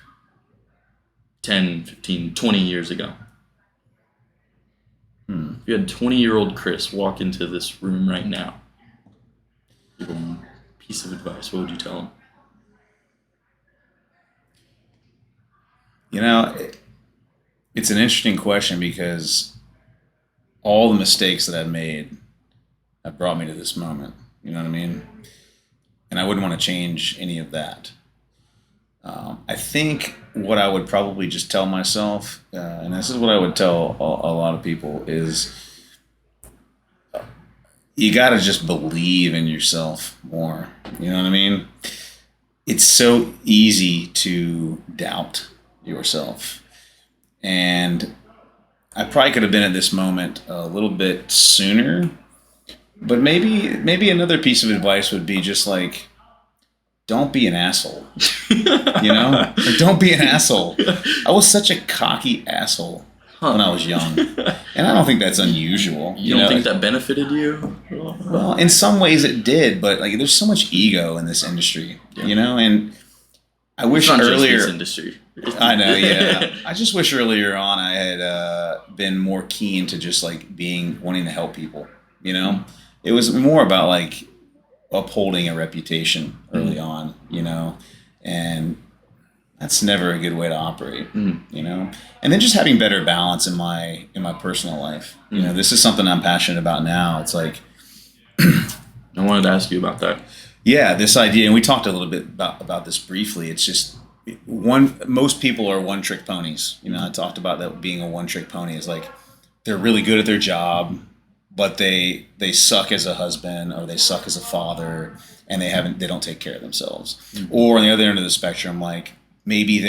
10, 15, 20 years ago? If you had 20-year-old Chris walk into this room right now, piece of advice, what would you tell them? You know, it's an interesting question because all the mistakes that I've made have brought me to this moment. You know what I mean? And I wouldn't want to change any of that. I think what I would probably just tell myself, and this is what I would tell a lot of people, is you got to just believe in yourself more. You know what I mean? It's so easy to doubt yourself. And I probably could have been at this moment a little bit sooner, but maybe another piece of advice would be just like, don't be an asshole, you know? Or don't be an asshole. I was such a cocky asshole when I was young. And I don't think that's unusual. You don't think that benefited you? Well, in some ways it did, but like there's so much ego in this industry, you know? And I wish earlier... Just this industry. I know, yeah. I just wish earlier on I had been more keen to just like wanting to help people, you know? It was more about like upholding a reputation early on, you know, and that's never a good way to operate, you know. And then just having better balance in my personal life. You know, this is something I'm passionate about now. It's like I wanted to ask you about that. Yeah, this idea, and we talked a little bit about this briefly. It's just most people are one-trick ponies. You know, I talked about that being a one-trick pony. Is like they're really good at their job, but they suck as a husband or they suck as a father, and they don't take care of themselves. Or on the other end of the spectrum, like maybe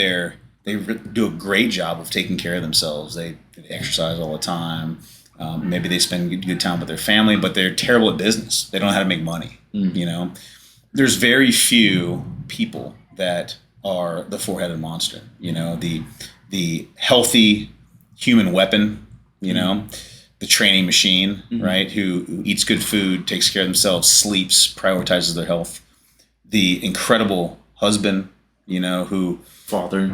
they do a great job of taking care of themselves. They exercise all the time. Maybe they spend good time with their family, but they're terrible at business. They don't know how to make money. You know, there's very few people that are the four-headed monster. You know, the healthy human weapon. You know. The training machine, right? Who eats good food, takes care of themselves, sleeps, prioritizes their health. The incredible husband, you know, who father,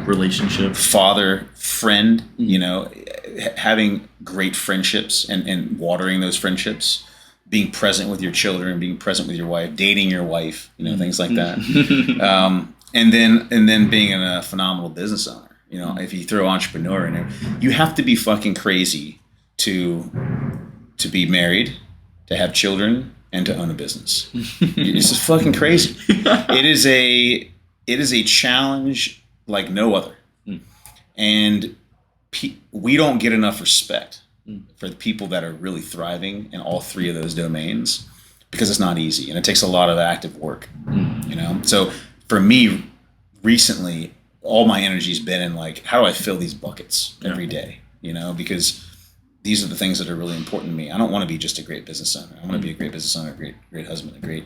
friend, you know, having great friendships and watering those friendships, being present with your children, being present with your wife, dating your wife, you know, things like that. And then being a phenomenal business owner. You know, if you throw entrepreneur in there, you have to be fucking crazy to be married, to have children, and to own a business. It's just fucking crazy. It is a challenge like no other. And we don't get enough respect for the people that are really thriving in all three of those domains because it's not easy and it takes a lot of active work. You know? So for me, recently, all my energy's been in like, how do I fill these buckets every day? You know, because these are the things that are really important to me. I don't want to be just a great business owner. I want to be a great business owner, a great husband, a great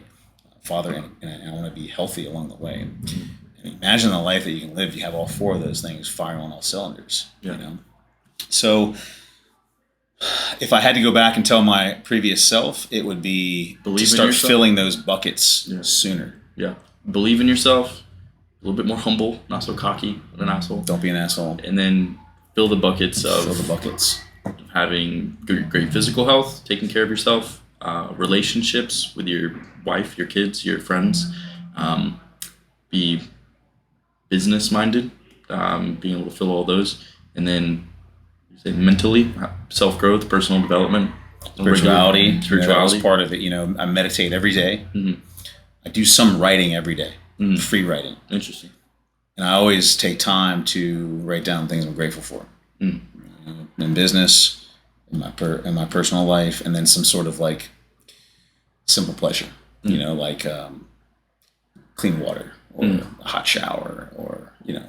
father, and I want to be healthy along the way. And imagine the life that you can live if you have all four of those things firing on all cylinders. You know. So if I had to go back and tell my previous self, it would be to start filling those buckets sooner. Yeah. Believe in yourself. A little bit more humble, not so cocky, not an asshole. Don't be an asshole. And then fill the buckets. Having great physical health, taking care of yourself, relationships with your wife, your kids, your friends, be business minded, being able to fill all those, and then mentally, self-growth, personal development, spirituality. You know, that was part of it. You know, I meditate every day. I do some writing every day, free writing. Interesting. And I always take time to write down things I'm grateful for. In business, in my personal life, and then some sort of like simple pleasure, you know, like clean water or a hot shower or, you know,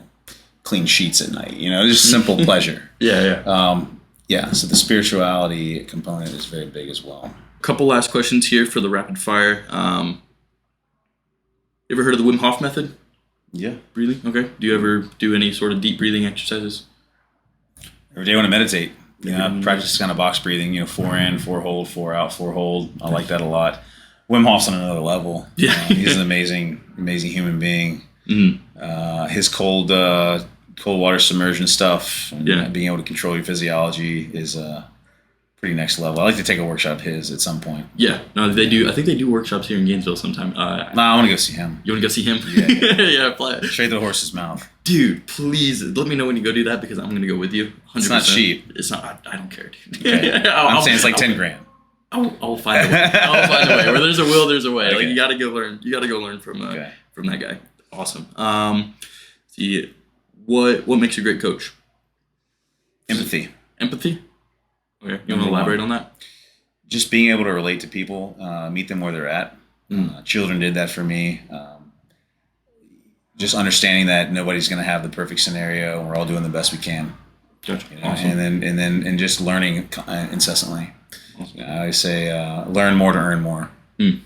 clean sheets at night, you know, just simple pleasure. So the spirituality component is very big as well. Couple last questions here for the rapid fire. You ever heard of the Wim Hof Method? Yeah. Breathing? Okay. Do you ever do any sort of deep breathing exercises? Every day when I meditate, you know, I practice kind of box breathing, you know, 4 in, 4 hold, 4 out, 4 hold. I like that a lot. Wim Hof's on another level. Yeah. He's an amazing human being. His cold water submersion stuff, and being able to control your physiology is pretty next level. I like to take a workshop of his at some point. Yeah, no, they do. I think they do workshops here in Gainesville sometime. I want to go see him. You want to go see him? Yeah. Yeah, play. Straight to the horse's mouth. Dude, please let me know when you go do that because I'm going to go with you. 100%. It's not cheap. It's not. I don't care, dude. Okay. I'm saying it's like 10 grand. I'll find a way. I'll find a way. Where there's a will, there's a way. Okay. Like you got to go learn. You got to go learn from that guy. Awesome. See, what makes you a great coach? Empathy. Empathy. Okay. You want to elaborate on that? Just being able to relate to people, meet them where they're at. Children did that for me. Just understanding that nobody's going to have the perfect scenario, and we're all doing the best we can. Gotcha. You know? Awesome. And just learning incessantly. Awesome. I say learn more to earn more. Mm.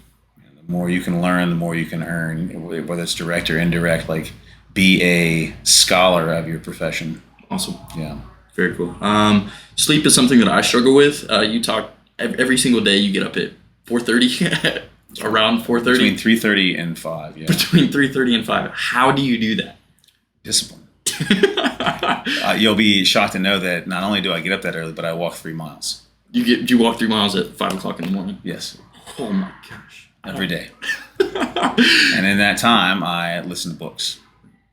The more you can learn, the more you can earn, whether it's direct or indirect. Like, be a scholar of your profession. Awesome. Yeah. Very cool. Sleep is something that I struggle with. You talk every single day. You get up at 4:30, around 4:30. Between 3:30 and 5. Yeah. Between 3:30 and 5. How do you do that? Discipline. You'll be shocked to know that not only do I get up that early, but I walk 3 miles. Do you walk 3 miles at 5 o'clock in the morning? Yes. Oh my gosh. Every day. And in that time, I listen to books.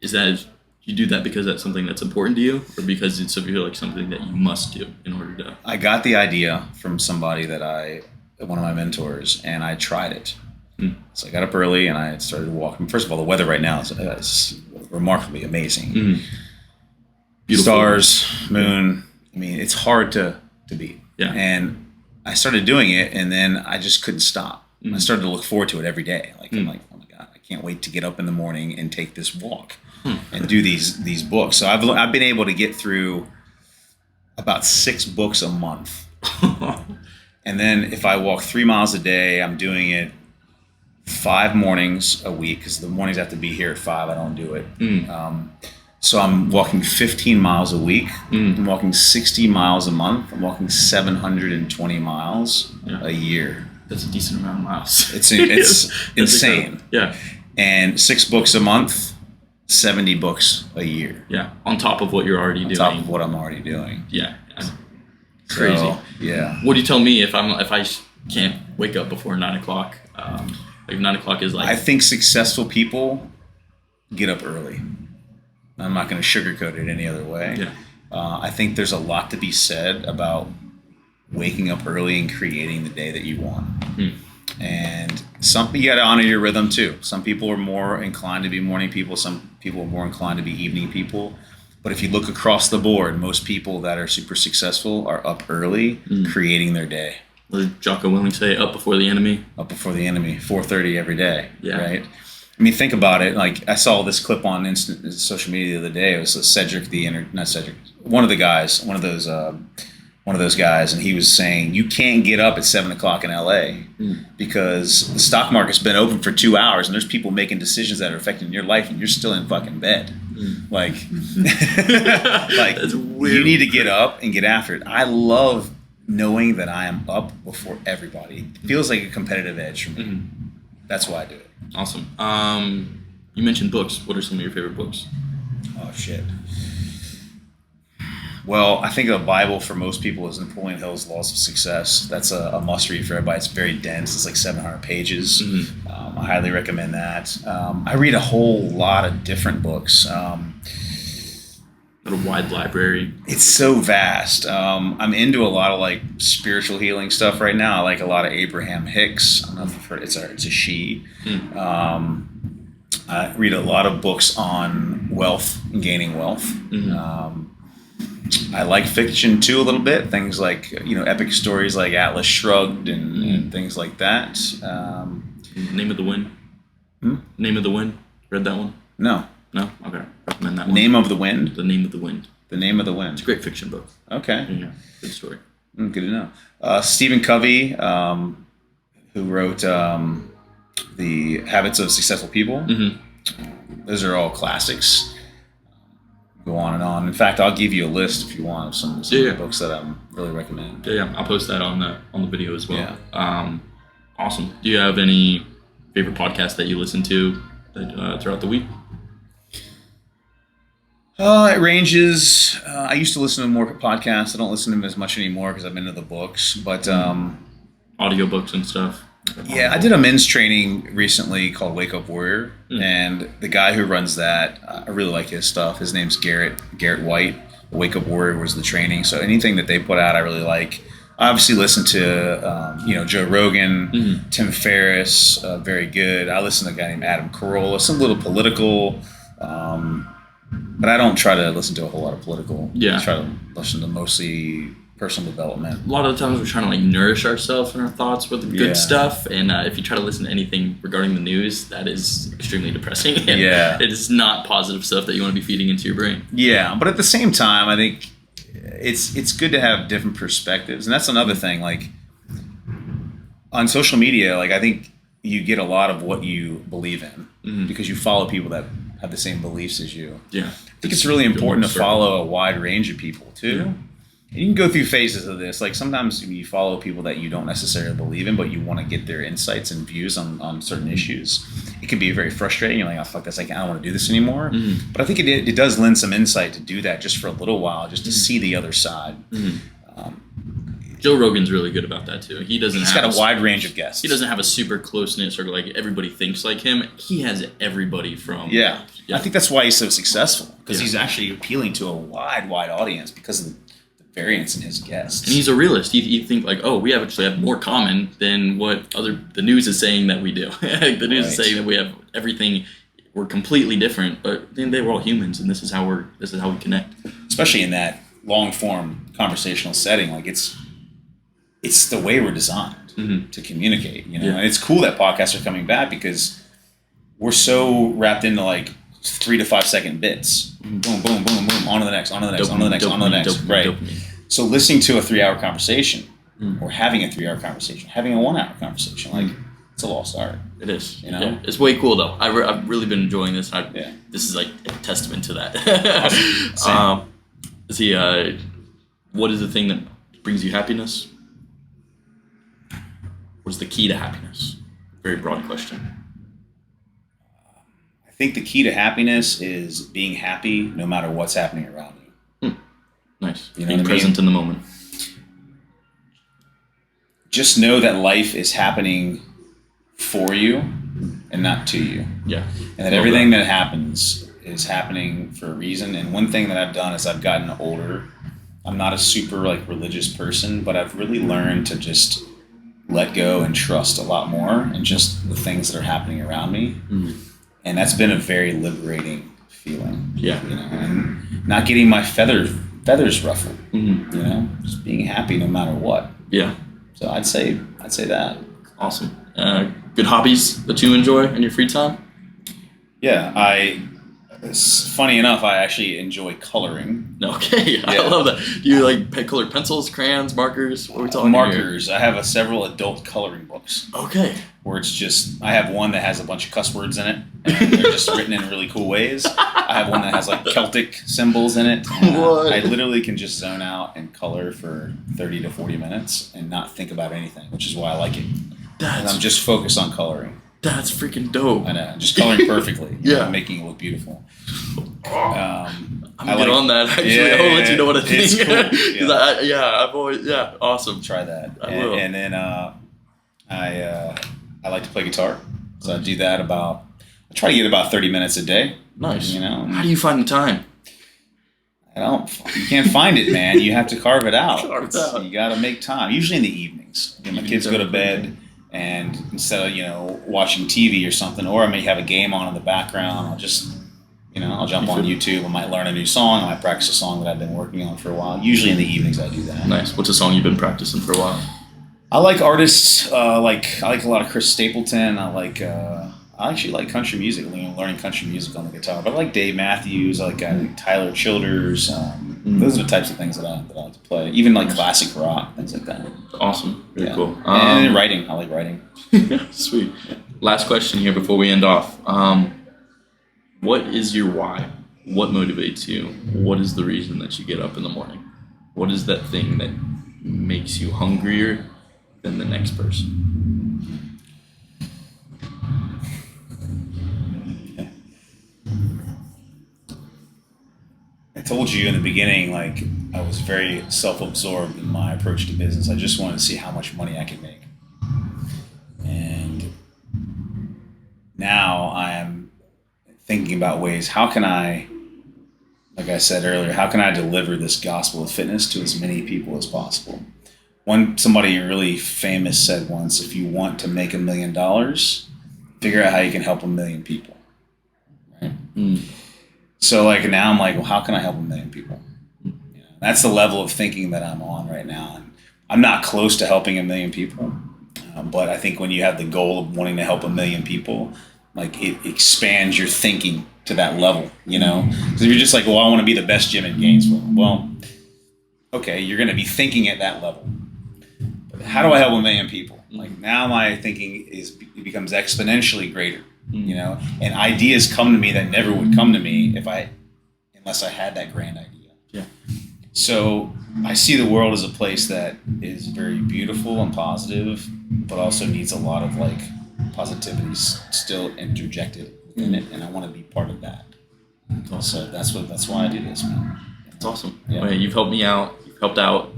Is that you do that because that's something that's important to you, or because it's like something that you must do in order to? I got the idea from somebody one of my mentors, and I tried it. So I got up early and I started walking. First of all, the weather right now is remarkably amazing. Beautiful. Stars, moon. I mean, it's hard to beat. Yeah. And I started doing it, and then I just couldn't stop. I started to look forward to it every day. I'm like, oh my God, I can't wait to get up in the morning and take this walk and do these books. So I've been able to get through about 6 books a month. And then if I walk 3 miles a day, I'm doing it 5 mornings a week, because the mornings have to be here at 5. I don't do it. So I'm walking 15 miles a week. I'm walking 60 miles a month. I'm walking 720 miles a year. That's a decent amount of miles. It's insane. Yeah. And 6 books a month, 70 books a year. Yeah. On top of what you're already doing. On top of what I'm already doing. Yeah. Crazy. So, yeah. What do you tell me if I can't wake up before 9 o'clock? Like 9 o'clock is like. I think successful people get up early. I'm not going to sugarcoat it any other way. Yeah. I think there's a lot to be said about waking up early and creating the day that you want. And you got to honor your rhythm too. Some people are more inclined to be morning people. Some people are more inclined to be evening people. But if you look across the board, most people that are super successful are up early, creating their day. What did Jocko Willink say? Up before the enemy? Up before the enemy, 4:30 every day. Yeah. Right? I mean, think about it. Like, I saw this clip on social media the other day. It was one of those guys, and he was saying, you can't get up at 7 o'clock in LA because the stock market's been open for 2 hours, and there's people making decisions that are affecting your life, and you're still in fucking bed. Like, That's weird. You need to get up and get after it. I love knowing that I am up before everybody. It feels like a competitive edge for me. That's why I do it. Awesome. You mentioned books. What are some of your favorite books? Oh, shit. Well, I think the Bible for most people is Napoleon Hill's Laws of Success. That's a must-read for everybody. It's very dense. It's like 700 pages. I highly recommend that. I read a whole lot of different books. What a wide library. It's so vast. I'm into a lot of like spiritual healing stuff right now. I like a lot of Abraham Hicks. I don't know if you've heard. It's a she. I read a lot of books on wealth and gaining wealth. I like fiction too a little bit. Things like epic stories like Atlas Shrugged and things like that. Name of the Wind. Name of the Wind. Read that one? No. No? Okay. Recommend that one. Name of the Wind? The Name of the Wind. The Name of the Wind. It's a great fiction book. Okay. Yeah. Good story. Good to know. Stephen Covey, who wrote The Habits of Successful People. Those are all classics. Go on and on. In fact, I'll give you a list if you want of some of the books that I'm really recommending. Yeah. I'll post that on the video as well. Yeah. Awesome. Do you have any favorite podcasts that you listen to throughout the week? It ranges. I used to listen to more podcasts. I don't listen to them as much anymore because I'm into the books. But Audiobooks and stuff. yeah, I did a men's training recently called Wake Up Warrior, and the guy who runs that, I really like his stuff. His name's Garrett White. Wake Up Warrior was the training. So anything that they put out, I really like. I obviously listen to Joe Rogan, Tim Ferriss, very good. I listen to a guy named Adam Carolla, some little political. But I don't try to listen to a whole lot of political. Yeah. I try to listen to mostly personal development. A lot of the times we're trying to like nourish ourselves and our thoughts with the good stuff, and if you try to listen to anything regarding the news, that is extremely depressing. And it is not positive stuff that you want to be feeding into your brain. Yeah, but at the same time, I think it's good to have different perspectives, and that's another thing. Like on social media, like I think you get a lot of what you believe in because you follow people that have the same beliefs as you. Yeah. I think it's really important to follow a wide range of people too. Yeah. And you can go through phases of this. Like sometimes you follow people that you don't necessarily believe in, but you want to get their insights and views on certain issues. It can be very frustrating. You're like, oh, fuck this. I don't want to do this anymore. But I think it does lend some insight to do that just for a little while, just to see the other side. Joe Rogan's really good about that too. He's got a wide range of guests. He doesn't have a super close-knit circle like everybody thinks like him. He has everybody from... Yeah. I think that's why he's so successful, because he's actually appealing to a wide audience because of the variance in his guests. And he's a realist. You think like, oh, we actually have more common than what the news is saying that we do. The news is saying that we have everything. We're completely different, but then they were all humans, and this is how we connect. Especially in that long-form conversational setting, like it's the way we're designed to communicate, And it's cool that podcasts are coming back because we're so wrapped into like 3 to 5 second bits. Boom, boom, boom, boom, on to the next, on to the next, on to the next, on to the next. Right. So listening to a 3-hour conversation or having a 3-hour conversation, having a 1-hour conversation, like it's a lost art. It is. Yeah. It's way cool though. I've really been enjoying this. This is like a testament to that. Awesome. What is the thing that brings you happiness? What's the key to happiness? Very broad question. I think the key to happiness is being happy no matter what's happening around you. Nice. Being present in the moment. Just know that life is happening for you and not to you. Yeah. And that everything that happens is happening for a reason. And one thing that I've done as I've gotten older, I'm not a super religious person, but I've really learned to just let go and trust a lot more in just the things that are happening around me. And that's been a very liberating feeling. Yeah. And not getting my feathers ruffled. Just being happy no matter what. Yeah. So I'd say that. Awesome. Good hobbies that you enjoy in your free time? Yeah, funny enough, I actually enjoy coloring. Okay, I love that. Do you like colored pencils, crayons, markers? What are we talking Markers. Here? I have several adult coloring books. Okay. Where it's just, I have one that has a bunch of cuss words in it, and they're just written in really cool ways. I have one that has Celtic symbols in it. What? I literally can just zone out and color for 30 to 40 minutes and not think about anything, which is why I like it. And I'm just focused on coloring. That's freaking dope. I know, just coloring perfectly. Making it look beautiful. I'm good on that. Actually, I'll let you know what I think. It's cool. I've always awesome. Try that. I will. And then I like to play guitar, so I do that I try to get about 30 minutes a day. Nice. How do you find the time? You can't find it, man. You have to carve it out. You got to make time. Usually in the evenings. My kids go to bed. And instead of, watching TV or something, or I may have a game on in the background, I'll just, I'll jump on YouTube. I might learn a new song. I might practice a song that I've been working on for a while. Usually in the evenings I do that. Nice. What's a song you've been practicing for a while? I like artists, I like a lot of Chris Stapleton. I actually like country music, learning country music on the guitar. But I like Dave Matthews. I like Tyler Childers. Those are the types of things that I like to play. Even classic rock, things like that. Awesome. Very cool. And writing. I like writing. Sweet. Last question here before we end off. What is your why? What motivates you? What is the reason that you get up in the morning? What is that thing that makes you hungrier than the next person? told you in the beginning, like I was very self-absorbed in my approach to business. I just wanted to see how much money I could make. And now I am thinking about ways, how can I, like I said earlier, how can I deliver this gospel of fitness to as many people as possible? Somebody really famous said once, if you want to make $1 million, figure out how you can help 1 million people. Right? So like now I'm like, well, how can I help 1 million people? That's the level of thinking that I'm on right now. And I'm not close to helping 1 million people, but I think when you have the goal of wanting to help 1 million people, like it expands your thinking to that level, Because if you're just like, well, I want to be the best gym in Gainesville. Well, okay, you're going to be thinking at that level. But how do I help 1 million people? Like now my thinking becomes exponentially greater, and ideas come to me that never would come to me unless I had that grand idea. Yeah. So I see the world as a place that is very beautiful and positive, but also needs a lot of like positivity still interjected in it, and I want to be part of that. So that's why I do this, man. That's awesome. Yeah. Well, you've helped me out. You've helped out.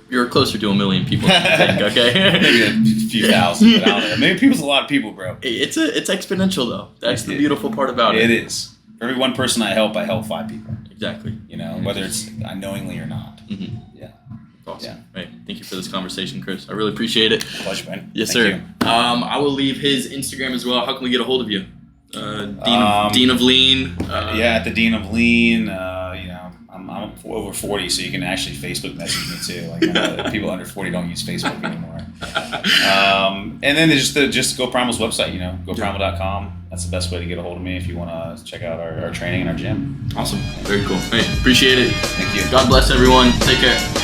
You're closer to 1 million people than I think, okay? Maybe a few thousand, but I don't know. 1 million people's a lot of people, bro. It's exponential though. That's the beautiful part about it. It is. For every one person I help 5 people. Exactly. Whether it's unknowingly or not. Mm-hmm. Yeah. Awesome. Yeah. Right. Thank you for this conversation, Chris. I really appreciate it. Pleasure, man. Yes, Thank sir. I will leave his Instagram as well. How can we get a hold of you? Dean of Lean. At the Dean of Lean. I'm over 40, so you can actually Facebook message me too. Like people under 40 don't use Facebook anymore. And then there's just Go Primal's website. GoPrimal.com. That's the best way to get a hold of me if you want to check out our training in our gym. Awesome. Very cool. Hey, appreciate it. Thank you. God bless everyone. Take care.